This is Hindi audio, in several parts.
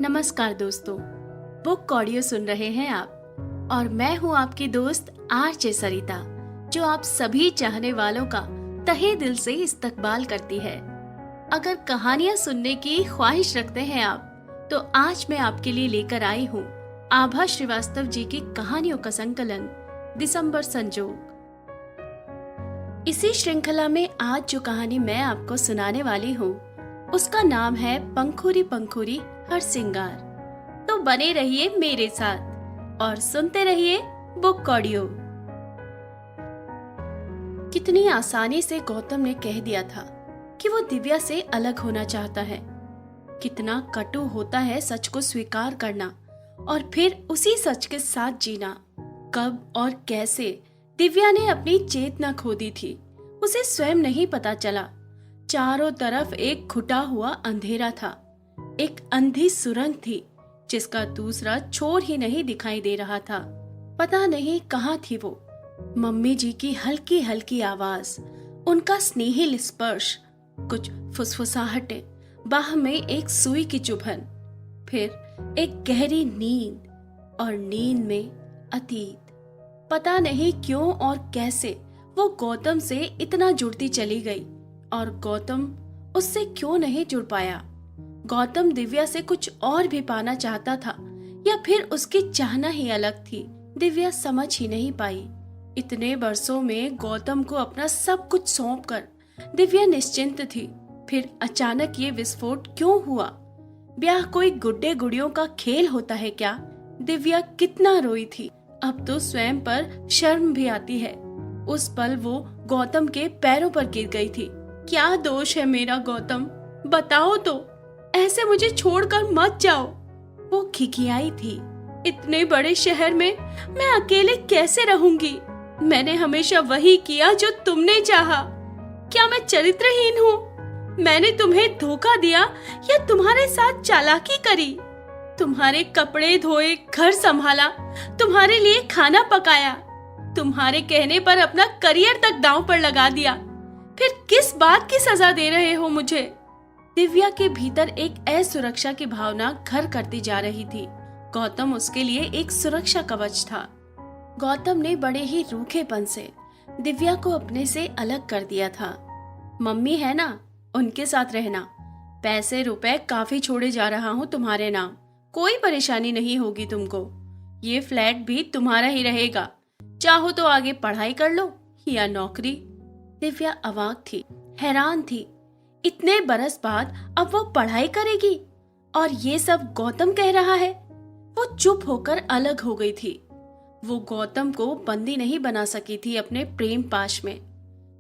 नमस्कार दोस्तों, बुक ऑडियो सुन रहे हैं आप और मैं हूं आपकी दोस्त आरजे सरिता, जो आप सभी चाहने वालों का तहे दिल से इस्तकबाल करती है। अगर कहानियां सुनने की ख्वाहिश रखते हैं आप, तो आज मैं आपके लिए लेकर आई हूं आभा श्रीवास्तव जी की कहानियों का संकलन दिसंबर संजोग। इसी श्रृंखला में आज जो कहानी मैं आपको सुनाने वाली हूँ उसका नाम है पंखुरी पंखुरी हर सिंगार। तो बने रहिए मेरे साथ और सुनते रहिए बुक ऑडियो। कितनी आसानी से गौतम ने कह दिया था कि वो दिव्या से अलग होना चाहता है। कितना कटु होता है सच को स्वीकार करना और फिर उसी सच के साथ जीना। कब और कैसे दिव्या ने अपनी चेतना खो दी थी, उसे स्वयं नहीं पता चला। चारों तरफ एक घुटा हुआ अंधेरा था, एक अंधी सुरंग थी जिसका दूसरा छोर ही नहीं दिखाई दे रहा था। पता नहीं कहाँ थी वो। मम्मी जी की हल्की हल्की आवाज, उनका स्नेहिल स्पर्श, कुछ फुसफुसाहटें, बाह में एक सुई की चुभन, फिर एक गहरी नींद और नींद में अतीत। पता नहीं क्यों और कैसे वो गौतम से इतना जुड़ती चली गई और गौतम उससे क्यों नहीं जुड़ पाया। गौतम दिव्या से कुछ और भी पाना चाहता था या फिर उसकी चाहना ही अलग थी, दिव्या समझ ही नहीं पाई। इतने बरसों में गौतम को अपना सब कुछ सौंपकर दिव्या निश्चिंत थी, फिर अचानक ये विस्फोट क्यों हुआ? ब्याह कोई गुड्डे गुड़ियों का खेल होता है क्या? दिव्या कितना रोई थी, अब तो स्वयं पर शर्म भी आती है। उस पल वो गौतम के पैरों पर गिर गई थी। क्या दोष है मेरा गौतम, बताओ तो, ऐसे मुझे छोड़कर मत जाओ। वो खिखियाई थी, इतने बड़े शहर में मैं अकेले कैसे रहूंगी? मैंने हमेशा वही किया जो तुमने चाहा। क्या मैं चरित्रहीन हूँ? मैंने तुम्हें धोखा दिया या तुम्हारे साथ चालाकी करी? तुम्हारे कपड़े धोए, घर संभाला, तुम्हारे लिए खाना पकाया, तुम्हारे कहने पर अपना करियर तक दांव पर लगा दिया, फिर किस बात की सजा दे रहे हो मुझे? दिव्या के भीतर एक असुरक्षा की भावना घर करती जा रही थी। गौतम उसके लिए एक सुरक्षा कवच था। गौतम ने बड़े ही रूखेपन से दिव्या को अपने से अलग कर दिया था। मम्मी है ना, उनके साथ रहना। पैसे रुपए काफी छोड़े जा रहा हूँ तुम्हारे नाम, कोई परेशानी नहीं होगी तुमको। ये फ्लैट भी तुम्हारा ही रहेगा, चाहो तो आगे पढ़ाई कर लो या नौकरी। दिव्या अवाक थी, हैरान थी। इतने बरस बाद अब वो पढ़ाई करेगी और ये सब गौतम कह रहा है। वो चुप होकर अलग हो गई थी। वो गौतम को बंदी नहीं बना सकी थी अपने प्रेम पाश में।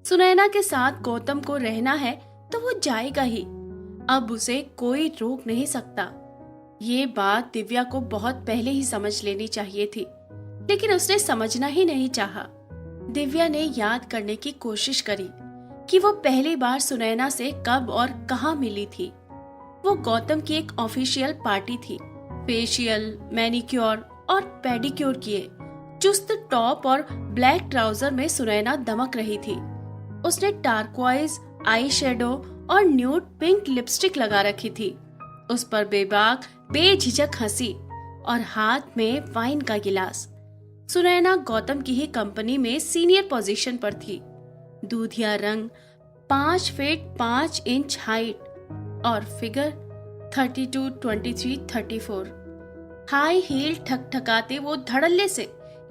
सुनैना के साथ गौतम को रहना है तो वो जाएगा ही, अब उसे कोई रोक नहीं सकता। ये बात दिव्या को बहुत पहले ही समझ लेनी चाहिए थी, लेकिन उसने समझना ही नहीं चाहा। दिव्या ने याद करने की कोशिश करी कि वो पहली बार सुनैना से कब और कहाँ मिली थी। वो गौतम की एक ऑफिशियल पार्टी थी। फेशियल, मैनिक्योर और पेडिक्योर किए, चुस्त टॉप और ब्लैक ट्राउजर में सुनैना दमक रही थी। उसने टार्क्वाइज आई शेडो और न्यूड पिंक लिपस्टिक लगा रखी थी। उस पर बेबाक बेझिझक हंसी और हाथ में वाइन का गिलास। सुनैना गौतम की ही कंपनी में सीनियर पोजीशन पर थी। दूधिया रंग, 5 फीट 5 इंच हाइट और फिगर 32, 23, 34। हाई हील ठकठकाते वो धड़ल्ले से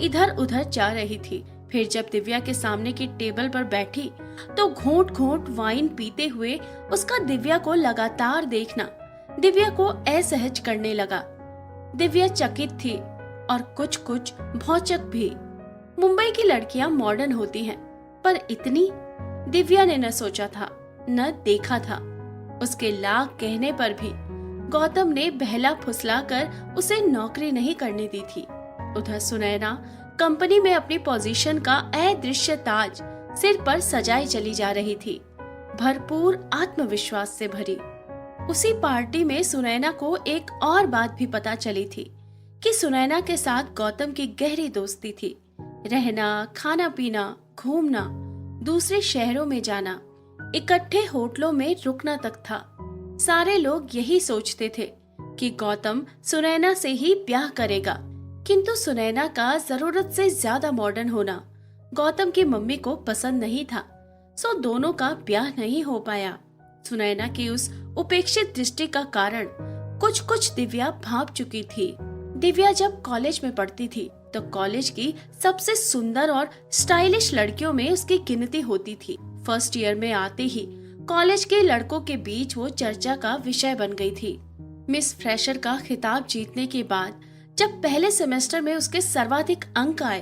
इधर उधर जा रही थी। फिर जब दिव्या के सामने की टेबल पर बैठी तो घोंट घोंट वाइन पीते हुए उसका दिव्या को लगातार देखना दिव्या को असहज करने लगा। दिव्या चकित थी और कुछ कुछ भौचक भी। मुंबई की लड़कियां मॉडर्न होती हैं, पर इतनी दिव्या ने न सोचा था, न देखा था। उसके लाख कहने पर भी गौतम ने बहला फुसला कर उसे नौकरी नहीं करने दी थी। उधर सुनैना कंपनी में अपनी पोजीशन का अदृश्य ताज सिर पर सजाई चली जा रही थी, भरपूर आत्मविश्वास से भरी। उसी पार्टी में सुनैना को एक और बात भी पता चली थी कि सुनैना के साथ गौतम की गहरी दोस्ती थी। रहना, खाना पीना, घूमना, दूसरे शहरों में जाना, इकट्ठे होटलों में रुकना तक था। सारे लोग यही सोचते थे कि गौतम सुनैना से ही ब्याह करेगा, किंतु सुनैना का जरूरत से ज्यादा मॉडर्न होना गौतम की मम्मी को पसंद नहीं था, सो दोनों का ब्याह नहीं हो पाया। सुनैना की उस उपेक्षित दृष्टि का कारण कुछ कुछ दिव्या भांप चुकी थी। दिव्या जब कॉलेज में पढ़ती थी तो कॉलेज की सबसे सुंदर और स्टाइलिश लड़कियों में उसकी गिनती होती थी। फर्स्ट ईयर में आते ही कॉलेज के लड़कों के बीच वो चर्चा का विषय बन गई थी। मिस फ्रेशर का खिताब जीतने के बाद जब पहले सेमेस्टर में उसके सर्वाधिक अंक आए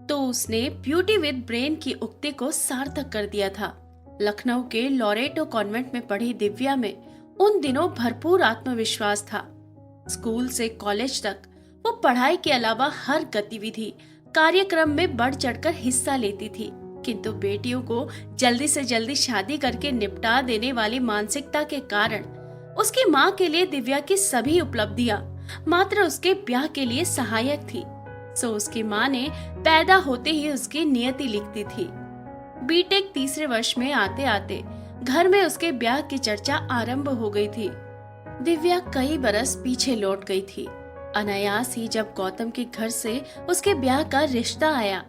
तो उसने ब्यूटी विद ब्रेन की उक्ति को सार्थक कर दिया था। लखनऊ के लॉरेटो कॉन्वेंट में पढ़ी दिव्या में उन दिनों भरपूर आत्मविश्वास था। स्कूल से कॉलेज तक वो पढ़ाई के अलावा हर गतिविधि कार्यक्रम में बढ़ चढ़कर हिस्सा लेती थी, किंतु बेटियों को जल्दी से जल्दी शादी करके निपटा देने वाली मानसिकता के कारण उसकी माँ के लिए दिव्या की सभी उपलब्धियां मात्र उसके ब्याह के लिए सहायक थी। सो उसकी माँ ने पैदा होते ही उसकी नियति लिख दी थी। बीटेक तीसरे वर्ष में आते आते घर में उसके ब्याह की चर्चा आरंभ हो गई थी। दिव्या कई बरस पीछे लौट गई थी। अनायास ही जब गौतम के घर से उसके ब्याह का रिश्ता आया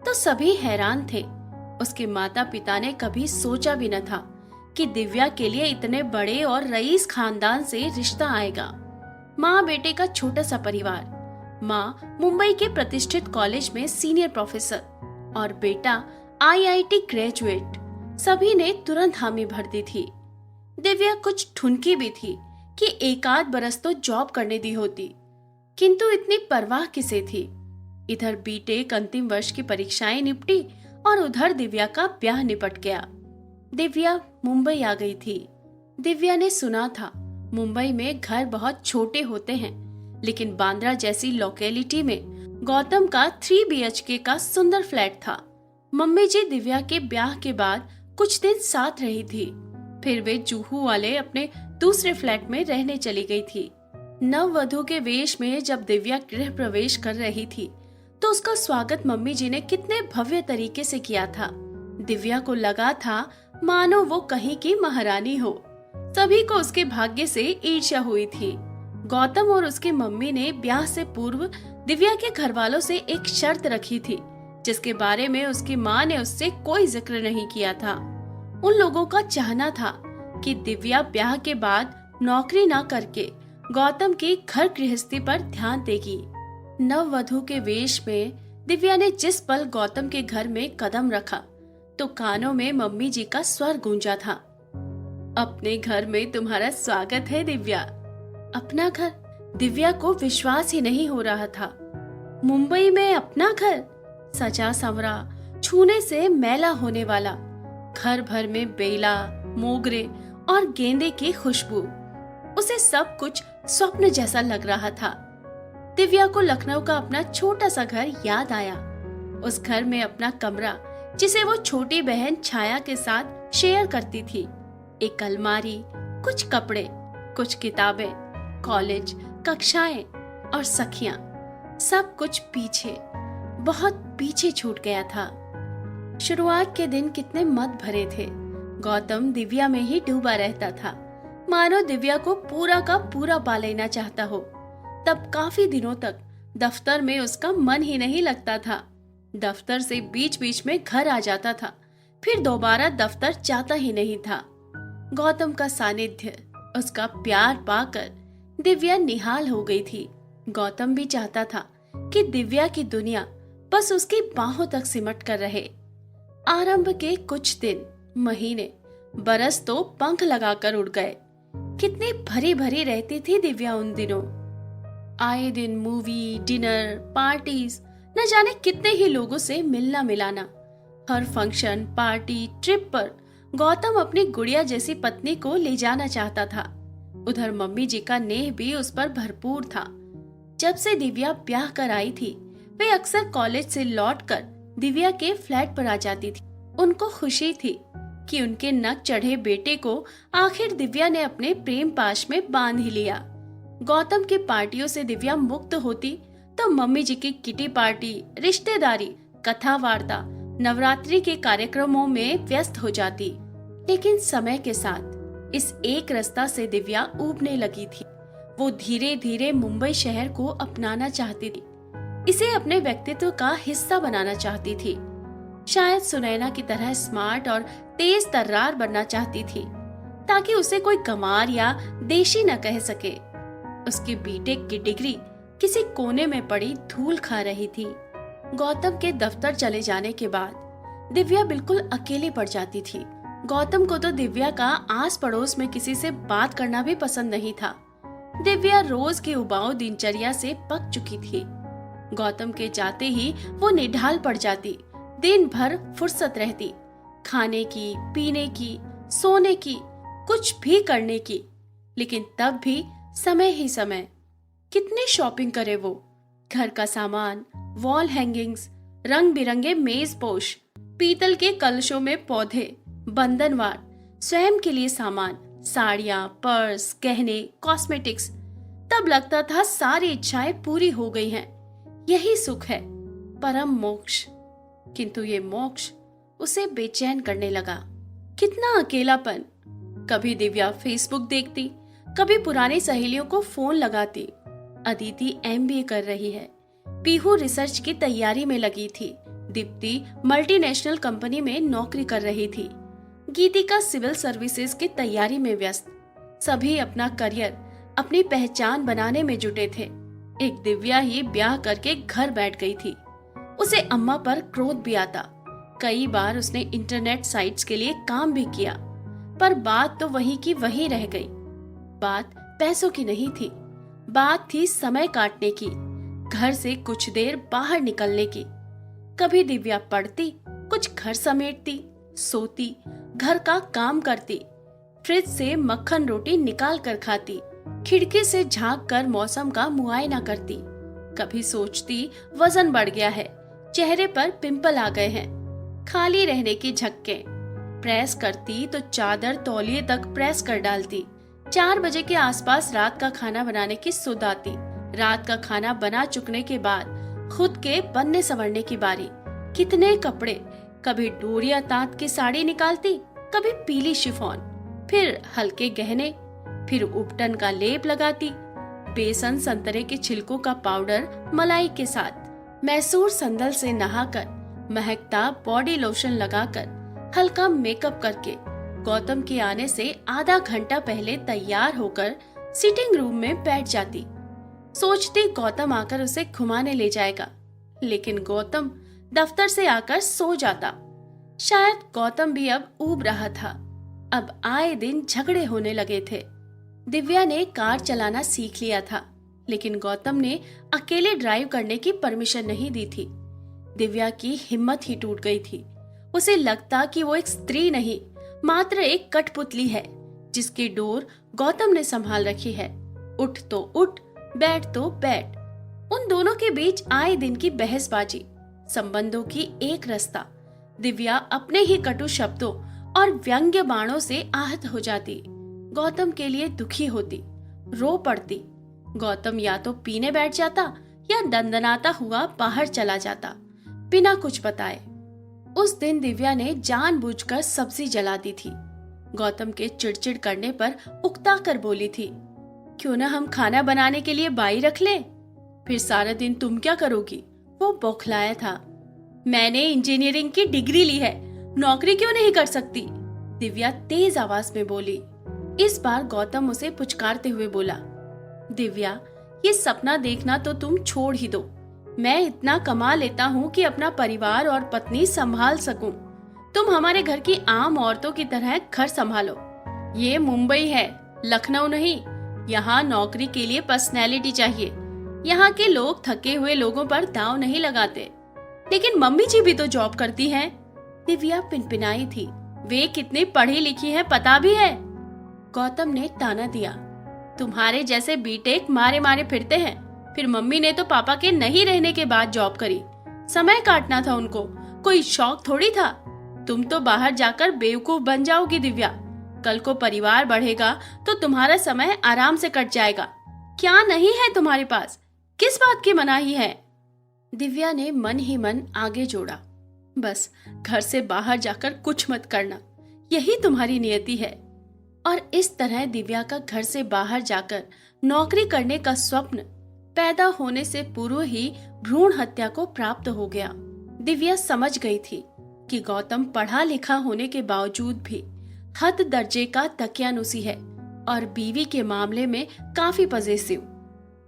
तो सभी हैरान थे। उसके माता पिता ने कभी सोचा भी न था कि दिव्या के लिए इतने बड़े और रईस खानदान से रिश्ता आएगा। माँ बेटे का छोटा सा परिवार, माँ मुंबई के प्रतिष्ठित कॉलेज में सीनियर प्रोफेसर और बेटा आईआईटी ग्रेजुएट, सभी ने तुरंत हामी भर दी थी। दिव्या कुछ ठुनकी भी थी कि एक आध बरस तो जॉब करने दी होती, किंतु इतनी परवाह किसे थी। इधर बीटेक अंतिम वर्ष की परीक्षाएं निपटी और उधर दिव्या का ब्याह निपट गया। दिव्या मुंबई आ गई थी। दिव्या ने सुना था मुंबई में घर बहुत छोटे होते हैं, लेकिन बांद्रा जैसी लोकेलिटी में गौतम का 3 BHK का सुंदर फ्लैट था। मम्मी जी दिव्या के ब्याह के बाद कुछ दिन साथ रही थी, फिर वे जूहू वाले अपने दूसरे फ्लैट में रहने चली गई थी। नववधू के वेश में जब दिव्या गृह प्रवेश कर रही थी तो उसका स्वागत मम्मी जी ने कितने भव्य तरीके से किया था। दिव्या को लगा था मानो वो कहीं की महारानी हो। सभी को उसके भाग्य से ईर्ष्या हुई थी। गौतम और उसकी मम्मी ने ब्याह से पूर्व दिव्या के घर वालों से एक शर्त रखी थी, जिसके बारे में उसकी माँ ने उससे कोई जिक्र नहीं किया था। उन लोगों का चाहना था कि दिव्या ब्याह के बाद नौकरी ना करके गौतम की घर गृहस्थी पर ध्यान देगी। नववधू के वेश में दिव्या ने जिस पल गौतम के घर में कदम रखा तो कानों में मम्मी जी का स्वर गूंजा था, अपने घर में तुम्हारा स्वागत है दिव्या। अपना घर? दिव्या को विश्वास ही नहीं हो रहा था। मुंबई में अपना घर, सजा संवरा, छूने से मैला होने वाला, घर भर में बेला, मोगरे और गेंदे की खुशबू। उसे सब कुछ स्वप्न जैसा लग रहा था। दिव्या को लखनऊ का अपना छोटा सा घर याद आया। उस घर में अपना कमरा जिसे वो छोटी बहन छाया के साथ शेयर करती थी, एक अलमारी, कुछ कपड़े, कुछ किताबें, कॉलेज, कक्षाएं और सखियां, सब कुछ पीछे, बहुत पीछे छूट गया था। शुरुआत के दिन कितने मत भरे थे। गौतम दिव्या में ही डूबा रहता था, मानो दिव्या को पूरा का पूरा पा लेना चाहता हो। तब काफी दिनों तक दफ्तर में उसका मन ही नहीं लगता था। दफ्तर से बीच बीच में घर आ जाता था, फिर दोबारा दफ्तर जाता ही नहीं था। गौतम का सानिध्य, उसका प्यार पाकर दिव्या निहाल हो गई थी। गौतम भी चाहता था कि दिव्या की दुनिया बस उसकी बाहों तक सिमट कर रहे। आरंभ के कुछ दिन, महीने, बरस तो पंख लगाकर उड़ गए। कितनी भरी भरी रहती थी दिव्या उन दिनों। आए दिन मूवी, डिनर, पार्टीज, न जाने कितने ही लोगों से मिलना मिलाना। हर फंक्शन, पार्टी, ट्रिप पर गौतम अपनी गुड़िया जैसी पत्नी को ले जाना चाहता था। उधर मम्मी जी का नेह भी उस पर भरपूर था। जब से दिव्या ब्याह कर आई थी, वे अक्सर कॉलेज से लौटकर दिव्या के फ्लैट पर आ जाती थी। उनको खुशी थी कि उनके नक चढ़े बेटे को आखिर दिव्या ने अपने प्रेम पाश में बांध ही लिया। गौतम की पार्टियों से दिव्या मुक्त होती तो मम्मी जी की किटी पार्टी, रिश्तेदारी, कथा वार्ता, नवरात्रि के कार्यक्रमों में व्यस्त हो जाती। लेकिन समय के साथ इस एक रास्ता से दिव्या ऊबने लगी थी। वो धीरे धीरे मुंबई शहर को अपनाना चाहती थी, इसे अपने व्यक्तित्व का हिस्सा बनाना चाहती थी। शायद सुनैना की तरह स्मार्ट और तेज तर्रार बनना चाहती थी, ताकि उसे कोई गंवार या देशी न कह सके। उसकी बीटेक की डिग्री किसी कोने में पड़ी धूल खा रही थी। गौतम के दफ्तर चले जाने के बाद दिव्या बिल्कुल अकेली पड़ जाती थी। गौतम को तो दिव्या का आस पड़ोस में किसी से बात करना भी पसंद नहीं था। दिव्या रोज की उबाऊ दिनचर्या से पक चुकी थी। गौतम के जाते ही वो निढाल पड़ जाती। दिन भर फुर्सत रहती, खाने की, पीने की, सोने की, कुछ भी करने की, लेकिन तब भी समय ही समय। कितनी शॉपिंग करे वो, घर का सामान, वॉल हैंगिंग्स, रंग बिरंगे मेज पोश, पीतल के कलशों में पौधे, बंधनवार, स्वयं के लिए सामान, साड़ियां, पर्स, गहने, कॉस्मेटिक्स। तब लगता था सारी इच्छाएं पूरी हो गई हैं। यही सुख है, परम मोक्ष। किंतु ये मोक्ष उसे बेचैन करने लगा। कितना अकेलापन। कभी दिव्या फेसबुक देखती, कभी पुरानी सहेलियों को फोन लगाती। अदिति एमबीए कर रही है, पीहू रिसर्च की तैयारी में लगी थी, दीप्ति मल्टीनेशनल कंपनी में नौकरी कर रही थी, गीतिका सिविल सर्विसेज की तैयारी में व्यस्त। सभी अपना करियर, अपनी पहचान बनाने में जुटे थे। एक दिव्या ही ब्याह करके घर बैठ गई थी। उसे अम्मा पर क्रोध भी आता। कई बार उसने इंटरनेट साइट्स के लिए काम भी किया, पर बात तो वही की वही रह गई। बात पैसों की नहीं थी, बात थी समय काटने की, घर से कुछ देर बाहर निकलने की। कभी दिव्या पढ़ती, कुछ घर समेटती, सोती, घर का काम करती, फ्रिज से मक्खन रोटी निकाल कर खाती, खिड़की से झांक कर मौसम का मुआयना करती। कभी सोचती वजन बढ़ गया है, चेहरे पर पिंपल आ गए हैं, खाली रहने की झक्के। प्रेस करती तो चादर तौलिए तक प्रेस कर डालती। 4 बजे के आसपास रात का खाना बनाने की सुध आती। रात का खाना बना चुकने के बाद खुद के बनने संवरने की बारी। कितने कपड़े, कभी डोरिया तात की साड़ी निकालती, कभी पीली शिफॉन, फिर हल्के गहने, फिर उपटन का लेप लगाती, बेसन संतरे के छिलकों का पाउडर मलाई के साथ, मैसूर संदल से नहाकर, महकता बॉडी लोशन लगाकर, हल्का मेकअप करके गौतम के आने से आधा घंटा पहले तैयार होकर सिटिंग रूम में बैठ जाती। सोचती गौतम आकर उसे घुमाने ले जाएगा, लेकिन गौतम दफ्तर से आकर सो जाता। शायद गौतम भी अब ऊब रहा था। अब आए दिन झगड़े होने लगे थे। दिव्या ने कार चलाना सीख लिया था, लेकिन गौतम ने अकेले ड्राइव करने की परमिशन नहीं दी थी। दिव्या की हिम्मत ही टूट गई थी। उसे लगता कि वो एक स्त्री नहीं, मात्र एक कठपुतली है, जिसकी डोर गौतम ने संभाल रखी है। उठ तो उठ, बैठ तो बैठ। उन दोनों के बीच आए दिन की बहसबाजी, संबंधों की एक रास्ता। दिव्या अपने ही कटु शब्दों और व्यंग्य बाणों से आहत हो जाती। गौतम के लिए दुखी होती, रो पड़ती। गौतम या तो पीने बैठ जाता या दंदनाता हुआ बाहर चला जाता, बिना कुछ बताए। उस दिन दिव्या ने जानबूझकर सब्जी जला दी थी। गौतम के चिड़चिड़ करने पर उकता कर बोली थी, क्यों ना हम खाना बनाने के लिए बाई रख लें? फिर सारा दिन तुम क्या करोगी? वो बौखलाया था। मैंने इंजीनियरिंग की डिग्री ली है, नौकरी क्यों नहीं कर सकती? दिव्या तेज आवाज में बोली। इस बार गौतम उसे पुचकारते हुए बोला, दिव्या, ये सपना देखना तो तुम छोड़ ही दो। मैं इतना कमा लेता हूँ कि अपना परिवार और पत्नी संभाल सकूं। तुम हमारे घर की आम औरतों की तरह घर संभालो। ये मुंबई है, लखनऊ नहीं। यहाँ नौकरी के लिए पर्सनैलिटी चाहिए। यहाँ के लोग थके हुए लोगों पर दांव नहीं लगाते। लेकिन मम्मी जी भी तो जॉब करती हैं। दिव्या पिनपिनाई थी। वे कितनी पढ़ी लिखी हैं पता भी है? गौतम ने ताना दिया, तुम्हारे जैसे बीटेक मारे मारे फिरते हैं। फिर मम्मी ने तो पापा के नहीं रहने के बाद जॉब करी। समय काटना था उनको, कोई शौक थोड़ी था। तुम तो बाहर जाकर बेवकूफ बन जाओगी दिव्या। कल को परिवार बढ़ेगा तो तुम्हारा समय आराम से कट जाएगा। क्या नहीं है तुम्हारे पास? किस बात की मनाही है? दिव्या ने मन ही मन आगे जोड़ा, बस घर से बाहर जाकर कुछ मत करना, यही तुम्हारी नियति है। और इस तरह दिव्या का घर से बाहर जाकर नौकरी करने का स्वप्न पैदा होने से पूर्व ही भ्रूण हत्या को प्राप्त हो गया। दिव्या समझ गई थी कि गौतम पढ़ा लिखा होने के बावजूद भी हद दर्जे का दकियानुसी है और बीवी के मामले में काफी पजेसिव।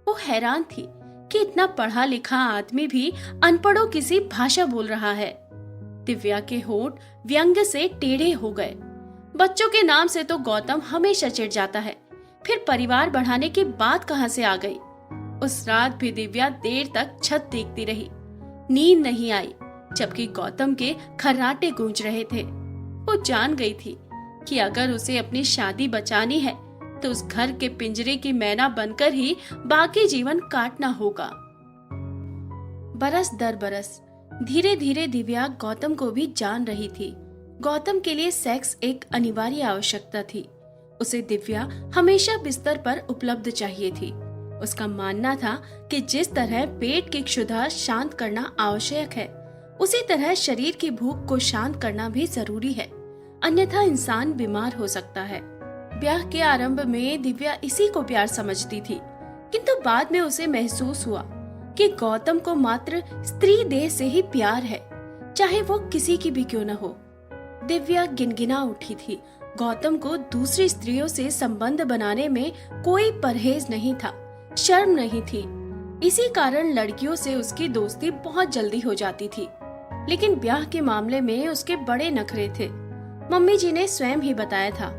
वो हैरान थी कि इतना पढ़ा लिखा आदमी भी अनपढ़ों किसी भाषा बोल रहा है। दिव्या के होंठ व्यंग्य से टेढ़े हो गए। बच्चों के नाम से तो गौतम हमेशा चिढ़ जाता है, फिर परिवार बढ़ाने की बात कहां से आ गई। उस रात भी दिव्या देर तक छत देखती रही। नींद नहीं आई, जबकि गौतम के खर्राटे गूंज रहे थे। वो जान गई थी कि अगर उसे अपनी शादी बचानी है तो उस घर के पिंजरे की मैना बनकर ही बाकी जीवन काटना होगा। बरस दर बरस धीरे धीरे दिव्या गौतम को भी जान रही थी। गौतम के लिए सेक्स एक अनिवार्य आवश्यकता थी। उसे दिव्या हमेशा बिस्तर पर उपलब्ध चाहिए थी। उसका मानना था कि जिस तरह पेट की क्षुधा शांत करना आवश्यक है, उसी तरह शरीर की भूख को शांत करना भी जरूरी है, अन्यथा इंसान बीमार हो सकता है। ब्याह के आरंभ में दिव्या इसी को प्यार समझती थी, किंतु बाद में उसे महसूस हुआ कि गौतम को मात्र स्त्री देह से ही प्यार है, चाहे वो किसी की भी क्यों न हो। दिव्या गिनगिना उठी थी। गौतम को दूसरी स्त्रियों से संबंध बनाने में कोई परहेज नहीं था, शर्म नहीं थी। इसी कारण लड़कियों से उसकी दोस्ती बहुत जल्दी हो जाती थी। लेकिन ब्याह के मामले में उसके बड़े नखरे थे। मम्मी जी ने स्वयं ही बताया था,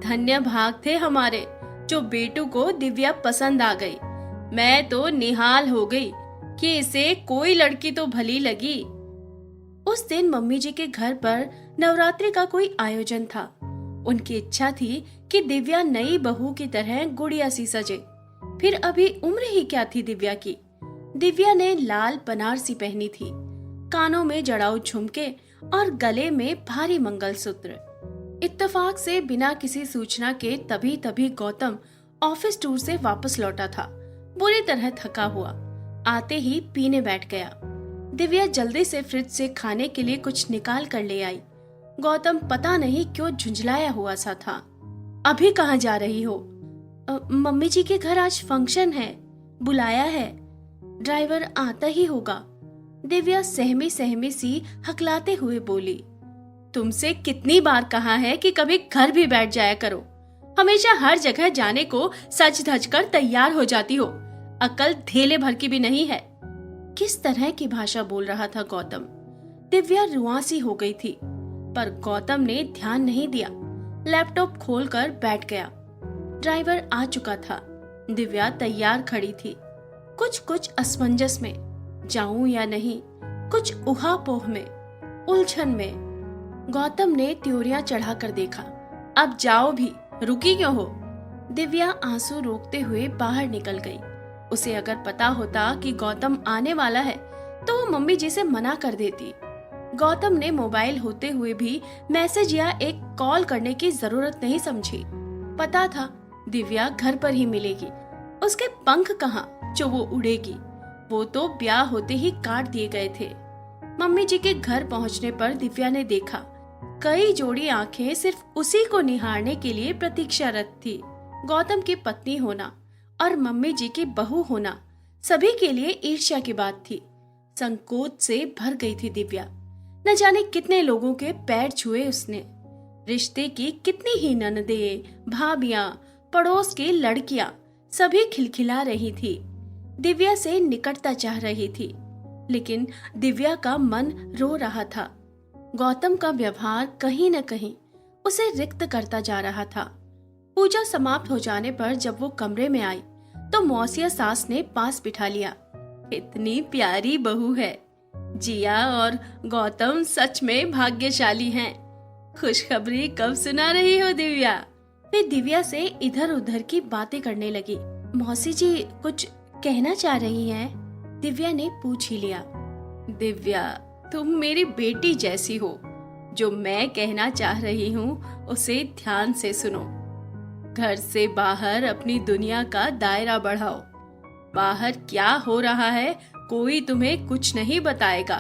धन्य भाग थे हमारे जो बेटू को दिव्या पसंद आ गई। मैं तो निहाल हो गई कि इसे कोई लड़की तो भली लगी। उस दिन मम्मी जी के घर पर नवरात्रि का कोई आयोजन था। उनकी इच्छा थी कि दिव्या नई बहू की तरह गुड़िया सी सजे। फिर अभी उम्र ही क्या थी दिव्या की। दिव्या ने लाल बनारसी पहनी थी, कानों में जड़ाऊ झुमके और गले में भारी मंगलसूत्र। इत्तेफाक से बिना किसी सूचना के तभी तभी गौतम ऑफिस टूर से वापस लौटा था, बुरी तरह थका हुआ। आते ही पीने बैठ गया। दिव्या जल्दी से फ्रिज से खाने के लिए कुछ निकाल कर ले आई। गौतम पता नहीं क्यों झुंझलाया हुआ सा था। अभी कहाँ जा रही हो? मम्मी जी के घर आज फंक्शन है, बुलाया है, ड्राइवर आता ही होगा। दिव्या सहमी सहमी सी हकलाते हुए बोली। तुमसे कितनी बार कहा है कि कभी घर भी बैठ जाया करो, हमेशा हर जगह जाने को सज धज कर तैयार हो जाती हो। अकल धेले भर की भी नहीं है। किस तरह की भाषा बोल रहा था गौतम। दिव्या रुआंसी हो गई थी, पर गौतम ने ध्यान नहीं दिया। लैपटॉप खोलकर बैठ गया। ड्राइवर आ चुका था। दिव्या तैयार खड़ी थी, कुछ असमंजस में, जाऊं या नहीं, कुछ उहापोह में, उलझन में। गौतम ने त्योरियां चढ़ाकर देखा। अब जाओ भी, रुकी क्यों हो? दिव्या आंसू रोकते हुए बाहर निकल गई। उसे अगर पता होता कि गौतम आने वाला है तो वो मम्मी जी से मना कर देती। गौतम ने मोबाइल होते हुए भी मैसेज या एक कॉल करने की जरूरत नहीं समझी। पता था दिव्या घर पर ही मिलेगी। उसके पंख कहाँ जो वो उड़ेगी, वो तो ब्याह होते ही काट दिए गए थे। मम्मी जी के घर पहुंचने पर दिव्या ने देखा कई जोड़ी आंखें सिर्फ उसी को निहारने के लिए प्रतीक्षारत थी। गौतम की पत्नी होना और मम्मी जी की बहू होना सभी के लिए ईर्ष्या की बात थी। संकोच से भर गई थी दिव्या। न जाने कितने लोगों के पैर छुए उसने। रिश्ते की कितनी ही ननदें, भाभियां, पड़ोस की लड़कियां सभी खिलखिला रही थी। दिव्या से निकटता चाह रही थी, लेकिन दिव्या का मन रो रहा था। गौतम का व्यवहार कहीं न कहीं उसे रिक्त करता जा रहा था। पूजा समाप्त हो जाने पर जब वो कमरे में आई तो मौसिया सास ने पास बिठा लिया। इतनी प्यारी बहू है। जिया और गौतम सच में भाग्यशाली हैं। खुशखबरी कब सुना रही हो दिव्या? वे दिव्या से इधर उधर की बातें करने लगी। मौसी जी कुछ कहना चाह रही हैं? दिव्या ने पूछ ही लिया। दिव्या, तुम मेरी बेटी जैसी हो। जो मैं कहना चाह रही हूँ उसे ध्यान से सुनो। घर से बाहर अपनी दुनिया का दायरा बढ़ाओ। बाहर क्या हो रहा है कोई तुम्हें कुछ नहीं बताएगा।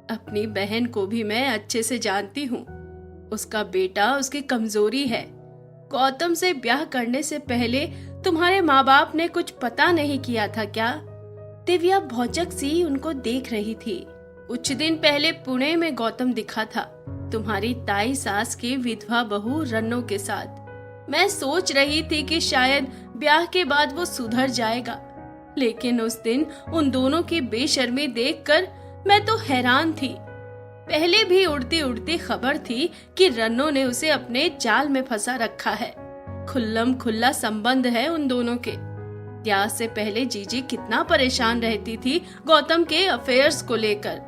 अपनी बहन को भी मैं अच्छे से जानती हूँ। उसका बेटा उसकी कमजोरी है। गौतम से ब्याह करने से पहले तुम्हारे माँ बाप ने कुछ पता नहीं किया था क्या? दिव्या भौचक सी उनको देख रही थी। कुछ दिन पहले पुणे में गौतम दिखा था, तुम्हारी ताई सास की विधवा बहू रन्नो के साथ। मैं सोच रही थी कि शायद ब्याह के बाद वो सुधर जाएगा, लेकिन उस दिन उन दोनों की बेशर्मी देखकर मैं तो हैरान थी। पहले भी उड़ती उड़ती खबर थी कि रन्नो ने उसे अपने जाल में फंसा रखा है। खुल्लम खुल्ला संबंध है उन दोनों के। ब्याह से पहले जीजी कितना परेशान रहती थी गौतम के अफेयर्स को लेकर।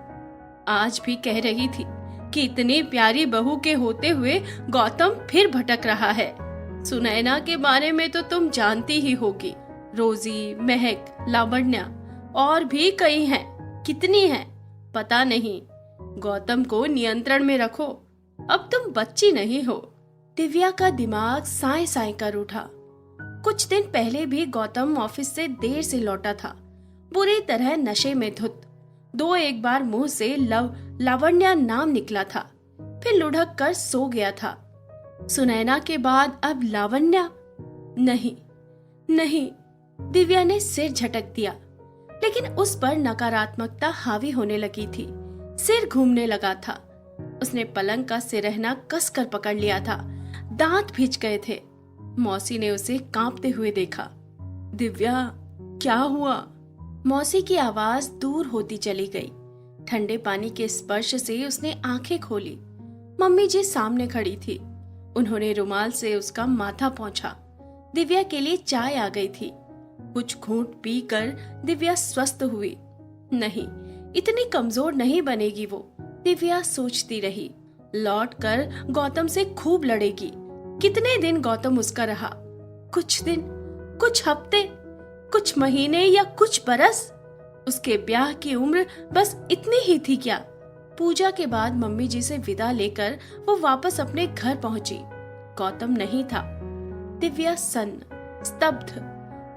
आज भी कह रही थी कि इतनी प्यारी बहू के होते हुए गौतम फिर भटक रहा है। सुनैना के बारे में तो तुम जानती ही होगी। रोजी, महक, लावण्या और भी कई हैं। कितनी हैं पता नहीं। गौतम को नियंत्रण में रखो, अब तुम बच्ची नहीं हो। दिव्या का दिमाग साए साए कर उठा। कुछ दिन पहले भी गौतम ऑफिस से देर से लौटा था, बुरी तरह नशे में धुत। दो एक बार मुंह से लावण्या नाम निकला था, फिर लुढ़क कर सो गया था। सुनैना के बाद अब लावण्या? नहीं नहीं, दिव्या ने सिर झटक दिया, लेकिन उस पर नकारात्मकता हावी होने लगी थी। सिर घूमने लगा था। उसने पलंग का सिरहना कसकर पकड़ लिया था, दांत भींच गए थे। मौसी ने उसे कांपते हुए देखा। दिव्या, क्या हुआ? मौसी की आवाज दूर होती चली गई। ठंडे पानी के स्पर्श से उसने आंखें खोली। मम्मी जी सामने खड़ी थी। उन्होंने रुमाल से उसका माथा पोंछा। दिव्या के लिए चाय आ गई थी। कुछ घूंट पीकर दिव्या स्वस्थ हुई। नहीं, इतनी कमजोर नहीं बनेगी वो, दिव्या सोचती रही। लौटकर गौतम से खूब लड़ेगी। कितने दिन गौतम उसका रहा? कुछ दिन, कुछ हफ्ते, कुछ महीने या कुछ बरस? उसके ब्याह की उम्र बस इतनी ही थी क्या? पूजा के बाद मम्मी जी से विदा लेकर वो वापस अपने घर पहुंची। गौतम नहीं था। दिव्या सन्न, स्तब्ध,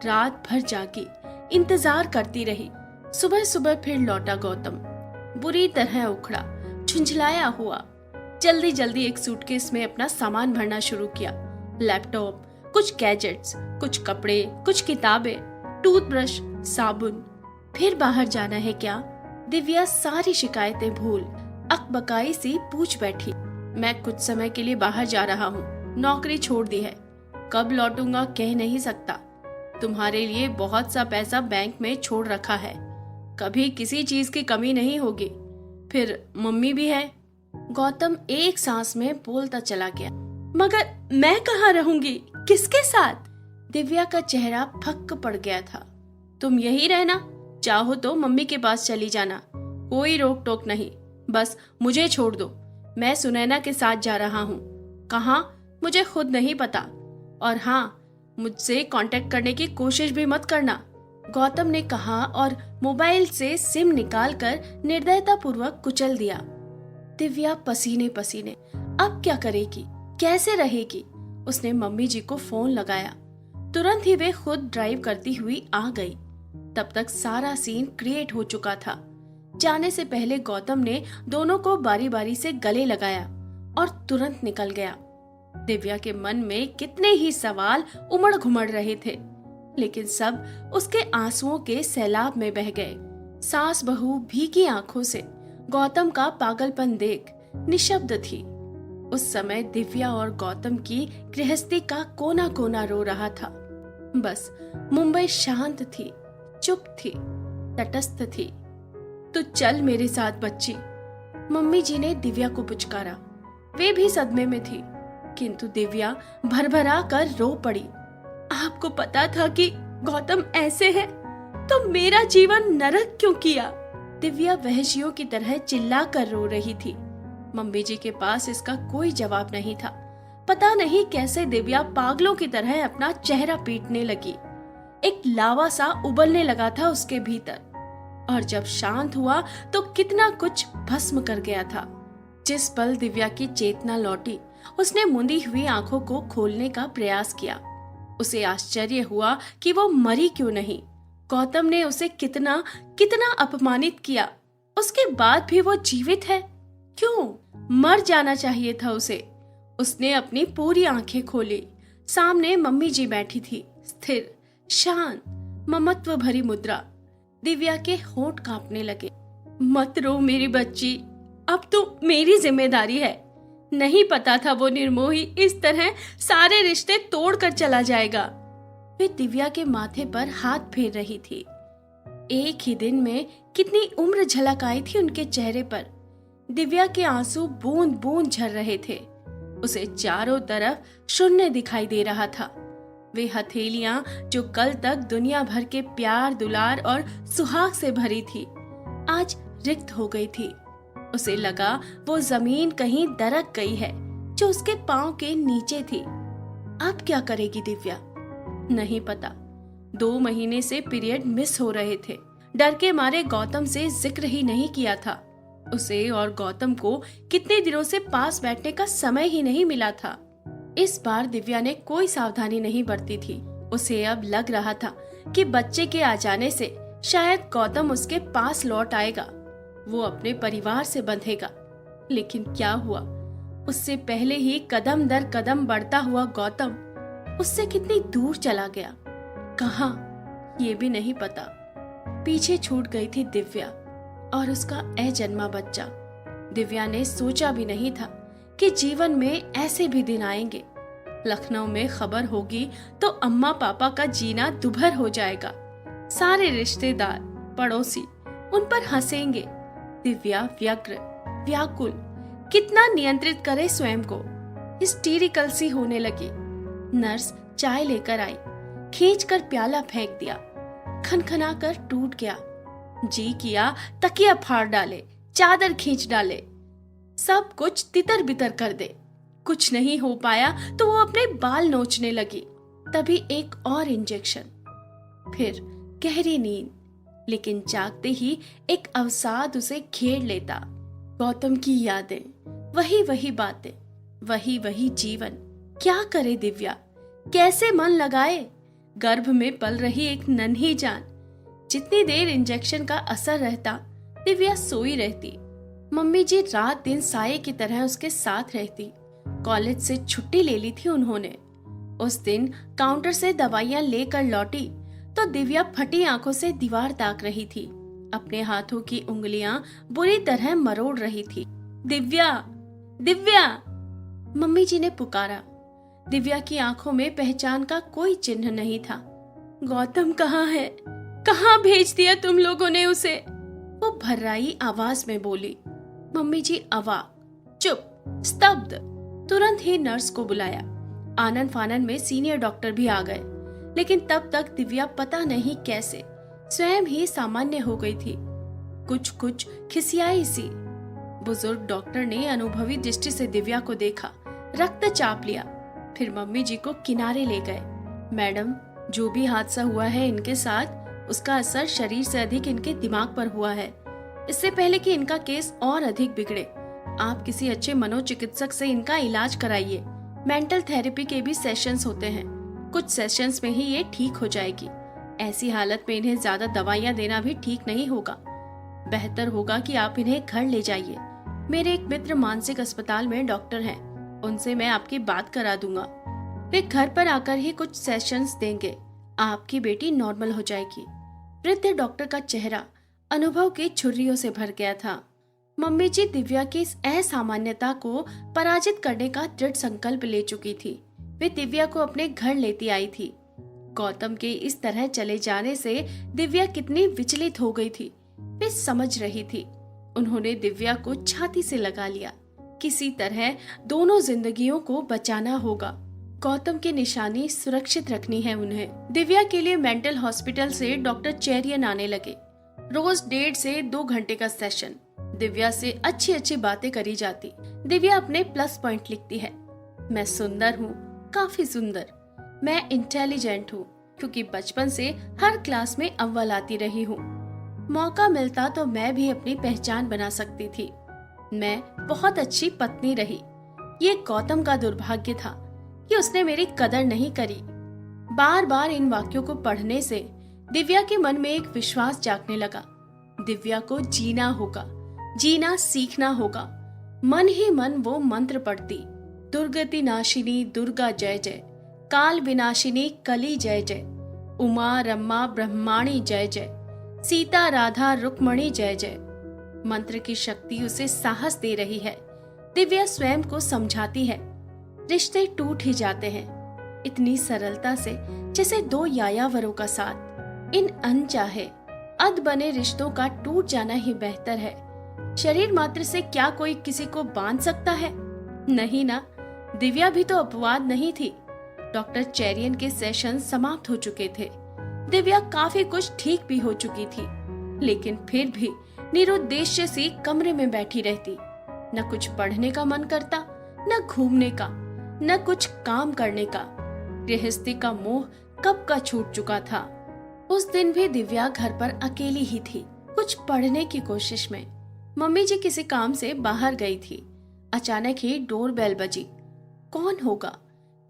रात भर जागी, इंतजार करती रही। सुबह सुबह फिर लौटा गौतम, बुरी तरह उखड़ा, झुंझलाया हुआ। जल्दी जल्दी एक सूटकेस में अपना सामान भरना शुरू किया। लैपटॉप, कुछ गैजेट्स, कुछ कपड़े, कुछ किताबें, टूथब्रश, साबुन। फिर बाहर जाना है क्या? दिव्या सारी शिकायतें भूल अकबकाई सी पूछ बैठी। मैं कुछ समय के लिए बाहर जा रहा हूँ, नौकरी छोड़ दी है। कब लौटूंगा कह नहीं सकता। तुम्हारे लिए बहुत सा पैसा बैंक में छोड़ रखा है, कभी किसी चीज की कमी नहीं होगी। फिर मम्मी भी है। गौतम एक सांस में बोलता चला गया। मगर मैं कहाँ रहूंगी, किसके साथ? दिव्या का चेहरा फक्क पड़ गया था। तुम यही रहना, चाहो तो मम्मी के पास चली जाना, कोई रोक टोक नहीं। बस मुझे छोड़ दो, मैं सुनैना के साथ जा रहा हूँ। कहाँ मुझे खुद नहीं पता। और हाँ, मुझसे कांटेक्ट करने की कोशिश भी मत करना, गौतम ने कहा और मोबाइल से सिम निकालकर निर्दयता पूर्वक कुचल दिया। दिव्या पसीने पसीने, अब क्या करेगी, कैसे रहेगी? उसने मम्मी जी को फोन लगाया। तुरंत ही वे खुद ड्राइव करती हुई आ गई। तब तक सारा सीन क्रिएट हो चुका था। जाने से पहले गौतम ने दोनों को बारी बारी से गले लगाया और तुरंत निकल गया। दिव्या के मन में कितने ही सवाल उमड़ घुमड़ रहे थे, लेकिन सब उसके आंसुओं के सैलाब में बह गए। सास बहू भीगी आंखों से गौतम का पागलपन देख निशब्द थी। उस समय दिव्या और गौतम की गृहस्थी का कोना कोना रो रहा था। बस मुंबई शांत थी, चुप थी, तटस्थ थी। तो चल मेरे साथ बच्ची, मम्मी जी ने दिव्या को पुचकारा। वे भी सदमे में थी, किंतु दिव्या भरभरा कर रो पड़ी। आपको पता था कि गौतम ऐसे है, तो मेरा जीवन नरक क्यों किया? दिव्या वहशियों की तरह चिल्ला कर रो रही थी। मम्मी जी के पास इसका कोई जवाब नहीं था। पता नहीं कैसे दिव्या पागलों की तरह अपना चेहरा पीटने लगी। एक लावा सा उबलने लगा था उसके भीतर, और जब शांत हुआ तो कितना कुछ भस्म कर गया था। जिस पल दिव्या की चेतना लौटी, उसने मुंदी हुई आंखों को खोलने का प्रयास किया। उसे आश्चर्य हुआ कि वो मरी क्यों नहीं। गौतम ने उसे कितना कितना अपमानित किया, उसके बाद भी वो जीवित है। क्यों? मर जाना चाहिए था उसे। उसने अपनी पूरी आंखें खोली, सामने मम्मी जी बैठी थी, स्थिर, शांत, ममत्व भरी मुद्रा। दिव्या के होंठ कांपने लगे। मत रो मेरी बच्ची, अब तो मेरी जिम्मेदारी है। नहीं पता था वो निर्मोही इस तरह सारे रिश्ते तोड़कर चला जाएगा। वे दिव्या के माथे पर हाथ फेर रही थी। एक ही दिन में कितनी उम्र झलक आई थी उनके चेहरे पर। दिव्या के आंसू बूंद बूंद झर रहे थे। उसे चारों तरफ शून्य दिखाई दे रहा था। वे हथेलियां जो कल तक दुनिया भर के प्यार, दुलार और सुहाग से भरी थी, आज रिक्त हो गई थी। उसे लगा वो जमीन कहीं दरक गई है जो उसके पांव के नीचे थी। अब क्या करेगी दिव्या? नहीं पता। 2 महीने से पीरियड मिस हो रहे थे। डर के मारे गौतम से जिक्र ही नहीं किया था। उसे और गौतम को कितने दिनों से पास बैठने का समय ही नहीं मिला था। इस बार दिव्या ने कोई सावधानी नहीं बरती थी। उसे अब लग रहा था कि बच्चे के आ जाने से शायद गौतम उसके पास लौट आएगा, वो अपने परिवार से बंधेगा। लेकिन क्या हुआ? उससे पहले ही कदम दर कदम बढ़ता हुआ गौतम उससे कितनी दूर चला गया। कहां, ये भी नहीं पता। पीछे छूट गई थी दिव्या और उसका अजन्मा बच्चा। दिव्या ने सोचा भी नहीं था कि जीवन में ऐसे भी दिन आएंगे। लखनऊ में खबर होगी तो अम्मा पापा का जीना दुभर हो जाएगा। सारे रिश्तेदार, पड़ोसी उन पर हंसेंगे। दिव्या व्यग्र, व्याकुल, कितना नियंत्रित करे स्वयं को। हिस्टीरिकल सी होने लगी। नर्स चाय लेकर आई, खींचकर प्याला फेंक दिया, खनखना कर टूट गया। जी किया तकिया फाड़ डाले, चादर खींच डाले, सब कुछ तितर बितर कर दे। कुछ नहीं हो पाया तो वो अपने बाल नोचने लगी। तभी एक और इंजेक्शन, फिर गहरी नींद। लेकिन जागते ही एक अवसाद उसे घेर लेता। गौतम की यादें, वही वही बातें, वही वही जीवन। क्या करे दिव्या? कैसे मन लगाए? गर्भ में पल रही एक नन्ही जान। जितनी देर इंजेक्शन का असर रहता, दिव्या सोई रहती। मम्मी जी रात दिन साये की तरह उसके साथ रहती। कॉलेज से छुट्टी ले ली थी उन्होंने। उस दिन काउंटर से दवाइयां लेकर लौटी तो दिव्या फटी आंखों से दीवार ताक रही थी। अपने हाथों की उंगलियां बुरी तरह मरोड़ रही थी। दिव्या, दिव्या! मम्मी जी ने पुकारा। दिव्या की आंखों में पहचान का कोई चिन्ह नहीं था। गौतम कहाँ है? कहाँ भेज दिया तुम लोगों ने उसे? वो भर्राई आवाज में बोली। मम्मी जी अवाक, चुप, स्तब्ध। तुरंत ही नर्स को बुलाया। आनन फानन में सीनियर डॉक्टर भी आ गए। लेकिन तब तक दिव्या पता नहीं कैसे स्वयं ही सामान्य हो गई थी, कुछ खिसियाई सी। बुजुर्ग डॉक्टर ने अनुभवी दृष्टि से दिव्या को देखा, रक्त चाप लिया, फिर मम्मी जी को किनारे ले गए। मैडम, जो भी हादसा हुआ है इनके साथ, उसका असर शरीर से अधिक इनके दिमाग पर हुआ है। इससे पहले कि इनका केस और अधिक बिगड़े, आप किसी अच्छे मनोचिकित्सक से इनका इलाज कराइए। मेंटल थेरेपी के भी सेशंस होते हैं। कुछ सेशंस में ही ये ठीक हो जाएगी। ऐसी हालत में इन्हें ज्यादा दवाइयां देना भी ठीक नहीं होगा। बेहतर होगा कि आप इन्हें घर ले जाइए। मेरे एक मित्र मानसिक अस्पताल में डॉक्टर हैं, उनसे मैं आपकी बात करा दूंगा। वे घर पर आकर ही कुछ सेशंस देंगे। आपकी बेटी नॉर्मल हो जाएगी। वृद्ध डॉक्टर का चेहरा अनुभव की छुर्रियों से भर गया था। मम्मी जी दिव्या की इस असामान्यता को पराजित करने का दृढ़ संकल्प ले चुकी थी। वे दिव्या को अपने घर लेती आई थी। गौतम के इस तरह चले जाने से दिव्या कितनी विचलित हो गई थी, वे समझ रही थी। उन्होंने दिव्या को छाती से लगा लिया। किसी तरह दोनों जिंदगियों को बचाना होगा। गौतम की निशानी सुरक्षित रखनी है उन्हें। दिव्या के लिए मेंटल हॉस्पिटल से डॉक्टर चेरियन आने लगे। रोज 1.5 से 2 घंटे का सेशन। दिव्या से अच्छी अच्छी बातें करी जाती। दिव्या अपने प्लस पॉइंट लिखती है। मैं सुंदर हूँ, काफी सुंदर। मैं इंटेलिजेंट हूँ क्योंकि बचपन से हर क्लास में अव्वल आती रही हूँ। मौका मिलता तो मैं भी अपनी पहचान बना सकती थी। मैं बहुत अच्छी पत्नी रही। ये गौतम का दुर्भाग्य था कि उसने मेरी कदर नहीं करी। बार बार इन वाक्यों को पढ़ने से दिव्या के मन में एक विश्वास जागने लगा। दिव्या को जीना होगा, जीना सीखना होगा। मन ही मन वो मंत्र पढ़ती, दुर्गति नाशिनी दुर्गा जय जय। काल विनाशिनी कली जय जय, उमा रम्मा ब्रह्माणी जय जय, सीता राधा रुक्मणी जय जय। मंत्र की शक्ति उसे साहस दे रही है। दिव्या स्वयं को समझाती है, रिश्ते टूट ही जाते हैं इतनी सरलता से जैसे दो यायावरों का साथ। इन अनचाहे अध बने रिश्तों का टूट जाना ही बेहतर है। शरीर मात्र से क्या कोई किसी को बांध सकता है? नहीं ना। दिव्या भी तो अपवाद नहीं थी। डॉक्टर चेरियन के सेशन समाप्त हो चुके थे। दिव्या काफी कुछ ठीक भी हो चुकी थी, लेकिन फिर भी निरुद्देश्य सी कमरे में बैठी रहती। न कुछ पढ़ने का मन करता, न घूमने का, न कुछ काम करने का। गृहस्थी का मोह कब का छूट चुका था। उस दिन भी दिव्या घर पर अकेली ही थी, कुछ पढ़ने की कोशिश में। मम्मी जी किसी काम से बाहर गई थी। अचानक ही डोरबेल बजी। कौन होगा?